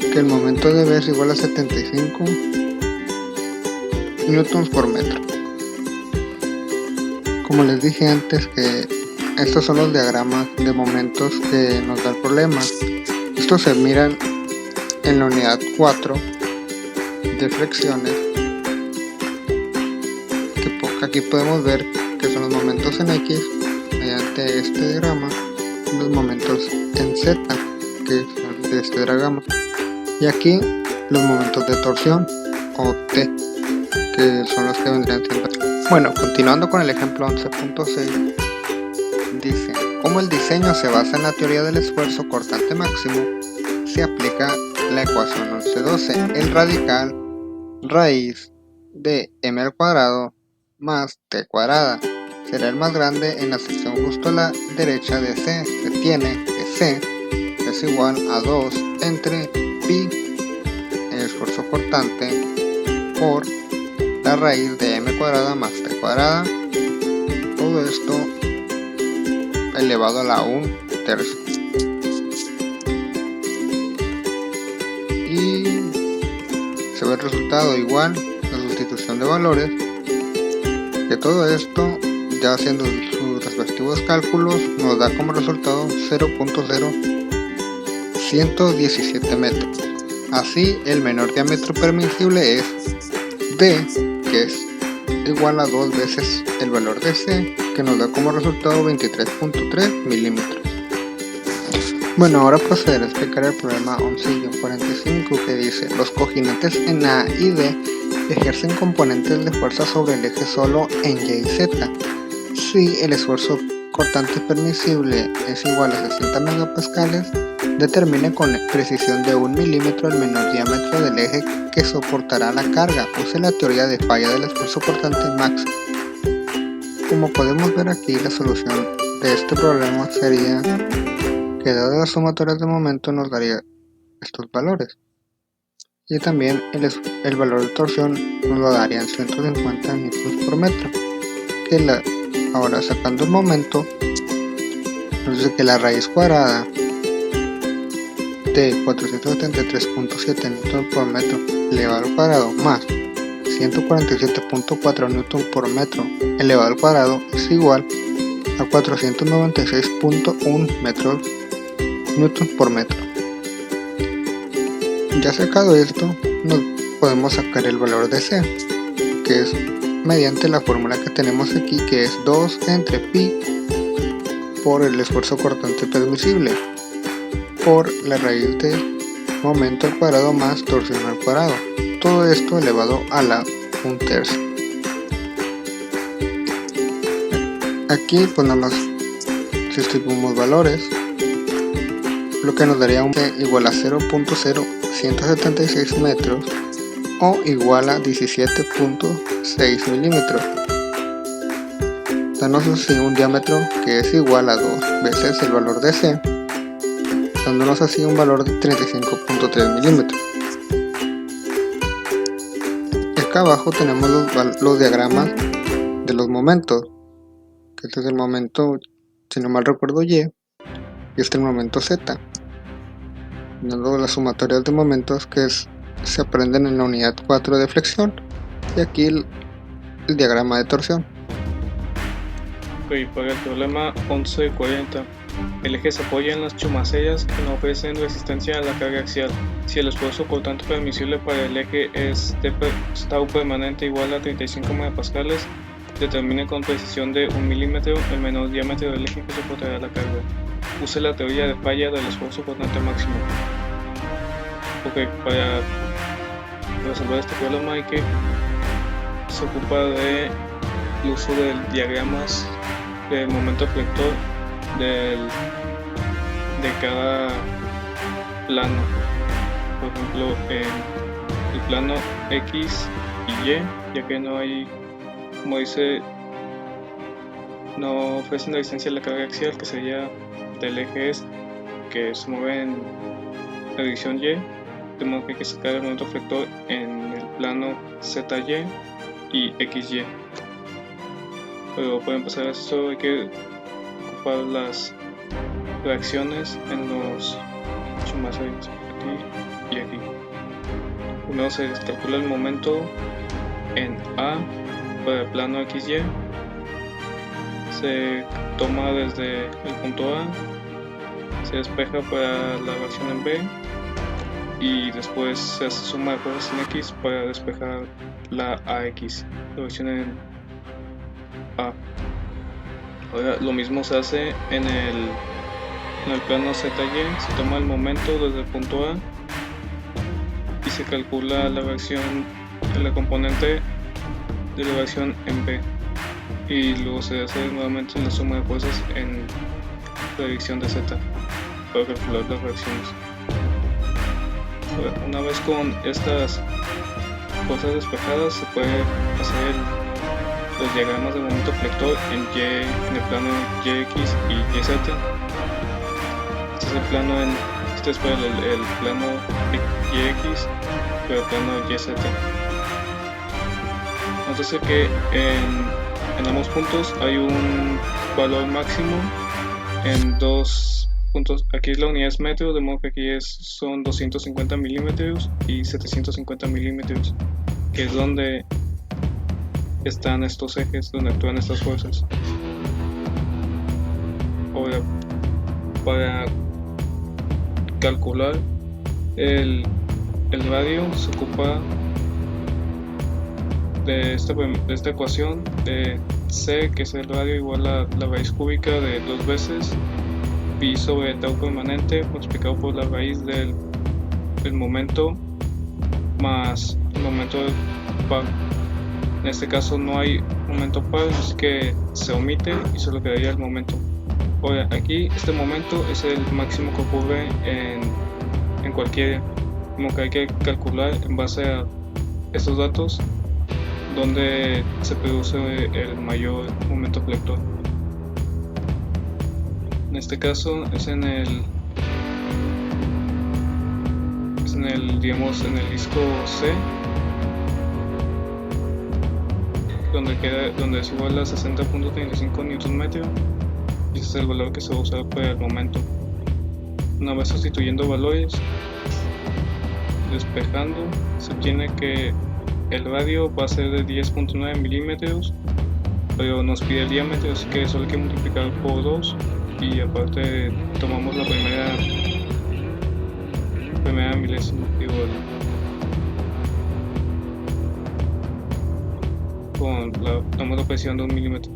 que el momento de B es igual a 75 newtons por metro. Como les dije antes, que estos son los diagramas de momentos que nos da el problema. Estos se miran en la unidad 4 de flexiones, que aquí podemos ver que son los momentos en X mediante este diagrama, y los momentos en Z, que son de este diagrama, y aquí los momentos de torsión o T, que son los que vendrían siendo. Bueno, continuando con el ejemplo 11.6, dice: como el diseño se basa en la teoría del esfuerzo cortante máximo, se aplica la ecuación 11.12. El radical raíz de m al cuadrado más t cuadrada será el más grande en la sección justo a la derecha de C. Se tiene que C es igual a 2 entre pi, el esfuerzo cortante, por la raíz de m cuadrada más t cuadrada, todo esto elevado a la 1/3. Y se ve el resultado igual, la sustitución de valores, que todo esto, ya haciendo sus respectivos cálculos, nos da como resultado 0.0117 metros. Así, el menor diámetro permisible es D, que es igual a 2 veces el valor de C, que nos da como resultado 23.3 milímetros. Bueno, ahora procederé a explicar el problema 11-45, que dice: los cojinetes en A y D ejercen componentes de fuerza sobre el eje solo en Y y Z. Si el esfuerzo cortante permisible es igual a 60 megapascales, determine con precisión de 1 milímetro el menor diámetro del eje que soportará la carga. Use la teoría de falla del esfuerzo cortante máximo. Como podemos ver aquí, la solución de este problema sería que, dadas las sumatorias de momento, nos daría estos valores, y también el valor de torsión nos lo daría en 150 newtons por metro, que ahora sacando el momento nos dice que la raíz cuadrada de 473.7 newtons por metro elevado al cuadrado más 147.4 newtons por metro elevado al cuadrado es igual a 496.1 newtons por metro. Ya sacado esto, nos podemos sacar el valor de C, que es mediante la fórmula que tenemos aquí, que es 2 entre pi por el esfuerzo cortante permisible por la raíz de momento al cuadrado más torsión al cuadrado, todo esto elevado a la 1/3. Aquí pues nada más sustituimos valores, lo que nos daría un T igual a 0.0176 metros o igual a 17.6 milímetros. se nos hace un diámetro que es igual a 2 veces el valor de C, dándonos así un valor de 35.3 milímetros. Y acá abajo tenemos los diagramas de los momentos, que este es el momento, si no mal recuerdo, Y, y este es el momento Z, dando las sumatorias de momentos que se aprenden en la unidad 4 de flexión, y aquí el diagrama de torsión. Ok, para el problema 1140, el eje se apoya en las chumacellas que no ofrecen resistencia a la carga axial. Si el esfuerzo cortante permisible para el eje es de tau permanente igual a 35 MPa, determine con precisión de 1 milímetro el menor diámetro del eje que soportará la carga. Use la teoría de falla del esfuerzo cortante máximo. Ok, para resolver este problema se ocupa del uso de diagramas del momento flector de cada plano. Por ejemplo, en el plano X y Y, ya que no hay, como dice, no ofrecen resistencia a la carga axial, que sería del eje S, que se mueve en la dirección Y, de modo que hay que sacar el momento flector en el plano ZY y XY. Pero para empezar esto hay que ocupar las reacciones en los chumacellas, aquí y aquí. Primero se calcula el momento en A para el plano XY, se toma desde el punto A, se despeja para la reacción en B y después se hace suma de fuerzas en X para despejar la AX, la reacción en A. Ahora lo mismo se hace en el plano ZY, se toma el momento desde el punto A y se calcula la reacción de la componente de la reacción en B, y luego se hace nuevamente la suma de fuerzas en la dirección de Z para calcular las reacciones. Ahora, una vez con estas fuerzas despejadas, se puede hacer los diagramas de momento flector en el plano YX y YZ. Este es el plano este es para el plano YX, para el plano YZ. Entonces que en ambos puntos hay un valor máximo en dos puntos. Aquí la unidad es metro, de modo que aquí son 250 milímetros y 750 milímetros, que es donde están estos ejes, donde actúan estas fuerzas. Ahora, para calcular el radio se ocupa de esta ecuación de C, que es el radio igual a la raíz cúbica de 2 veces pi sobre tau permanente multiplicado por la raíz del momento más el momento par. En este caso no hay momento par, así que se omite y solo quedaría el momento. Ahora, aquí este momento es el máximo que ocurre en cualquier, como que hay que calcular en base a estos datos donde se produce el mayor momento flector. En este caso es en el disco C, donde es igual a 60.35 Nm, y ese es el valor que se va a usar para el momento. Una vez sustituyendo valores, despejando, se obtiene que el radio va a ser de 10.9 milímetros, pero nos pide el diámetro, así que solo hay que multiplicar por 2 y aparte tomamos la primera milésima, tomamos la presión de 1 milímetro,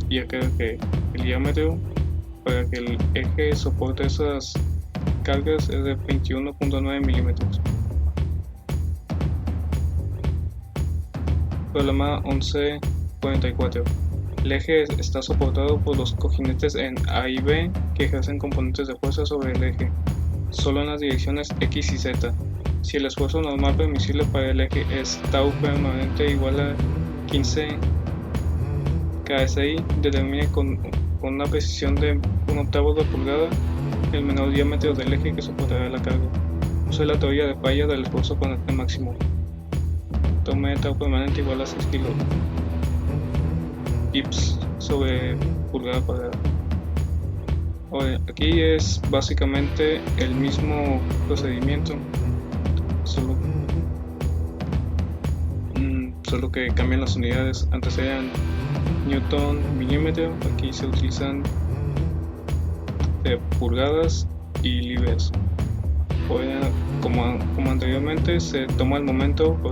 y acá que el diámetro para que el eje soporte esas cargas es de 21.9 milímetros. Problema 1144. El eje está soportado por los cojinetes en A y B que ejercen componentes de fuerza sobre el eje, solo en las direcciones X y Z. Si el esfuerzo normal permisible para el eje es tau permanente igual a 15 KSI determine con una precisión de 1/8 de pulgada el menor diámetro del eje que soportará la carga. Usa la teoría de falla del esfuerzo con el máximo. Tome de tau permanente igual a 6 kg IPS sobre pulgada cuadrada. Ahora, aquí es básicamente el mismo procedimiento, solo que cambian las unidades. Antes eran Newton, milímetro, aquí se utilizan pulgadas y libras. Ahora, como anteriormente, se toma el momento por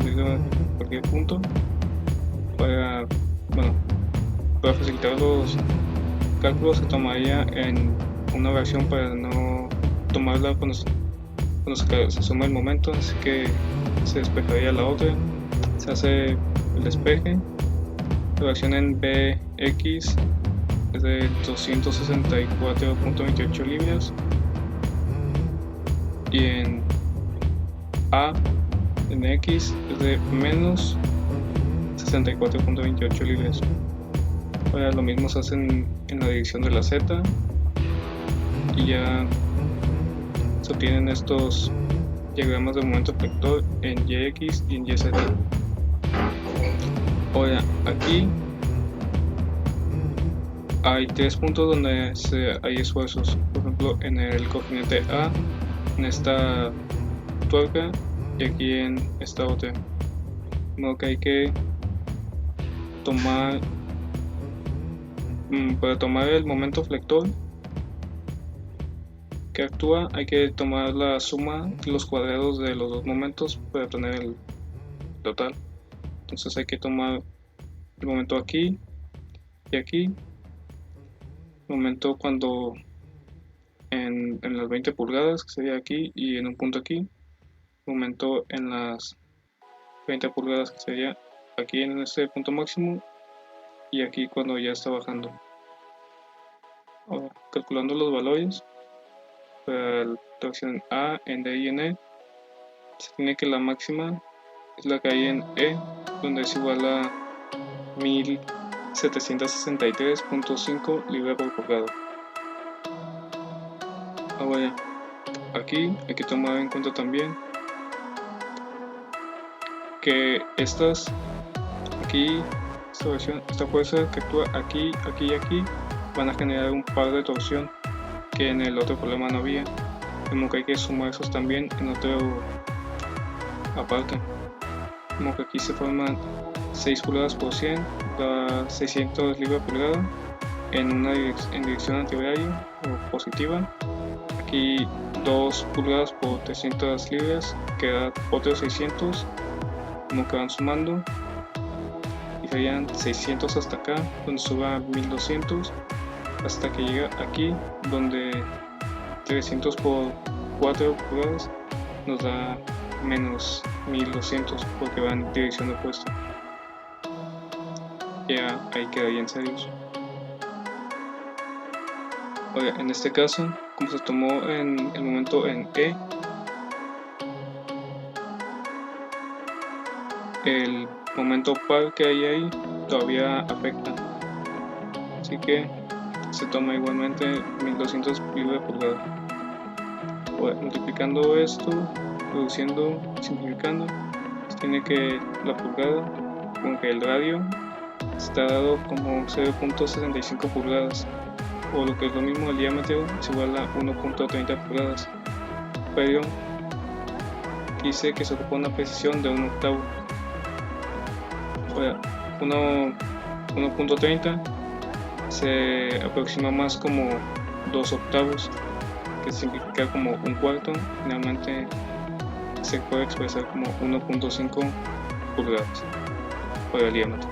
cualquier punto para facilitar los cálculos. Se tomaría en una versión para no tomarla cuando se suma el momento, así que se despejaría la otra, se hace el despeje. La versión en BX es de 264.28 libras y en X es de menos 64.28 libras. Ahora lo mismo se hace en la dirección de la Z y ya se obtienen estos diagramas de momento flector en YX y en YZ. Ahora aquí hay 3 puntos donde hay esfuerzos, por ejemplo en el coordinate A, en esta tuerca y aquí en esta otra. De modo que hay que tomar, para tomar el momento flector que actúa, hay que tomar la suma de los cuadrados de los dos momentos para obtener el total. Entonces hay que tomar el momento aquí y aquí, el momento cuando en las 20 pulgadas, que sería aquí, y en un punto aquí, el momento en las 20 pulgadas, que sería aquí en este punto máximo, y aquí cuando ya está bajando. Ahora, calculando los valores para la tracción A en D y en E, se tiene que la máxima es la que hay en E, donde es igual a 1763.5 libras por pulgada. Ahora, aquí hay que tomar en cuenta también que esta fuerza que actúa aquí, aquí y aquí van a generar un par de torsión que en el otro problema no había, como que hay que sumar esos también en otro aparte. Como que aquí se forman 6 pulgadas por 100, da 600 libras por pulgada en dirección antihoraria o positiva. Aquí 2 pulgadas por 300 libras, que da otros 600, como que van sumando y serían 600 hasta acá, donde suba 1200 hasta que llega aquí, donde 300 por 4 pulgadas nos da menos 1200 porque va en dirección opuesta. Ya ahí quedaría en serios. Ahora, en este caso, como se tomó en el momento en E, el momento par que hay ahí todavía afecta, así que se toma igualmente 1200 libras por pulgada. Bueno, multiplicando esto, reduciendo, simplificando, se tiene que la pulgada, como que el radio está dado como 0.65 pulgadas, o lo que es lo mismo, el diámetro es igual a 1.30 pulgadas, pero dice que se ocupa una precisión de 1/8. Ahora, 1.30 se aproxima más como 2/8, que significa como un cuarto. Finalmente se puede expresar como 1.5 pulgadas por el diámetro.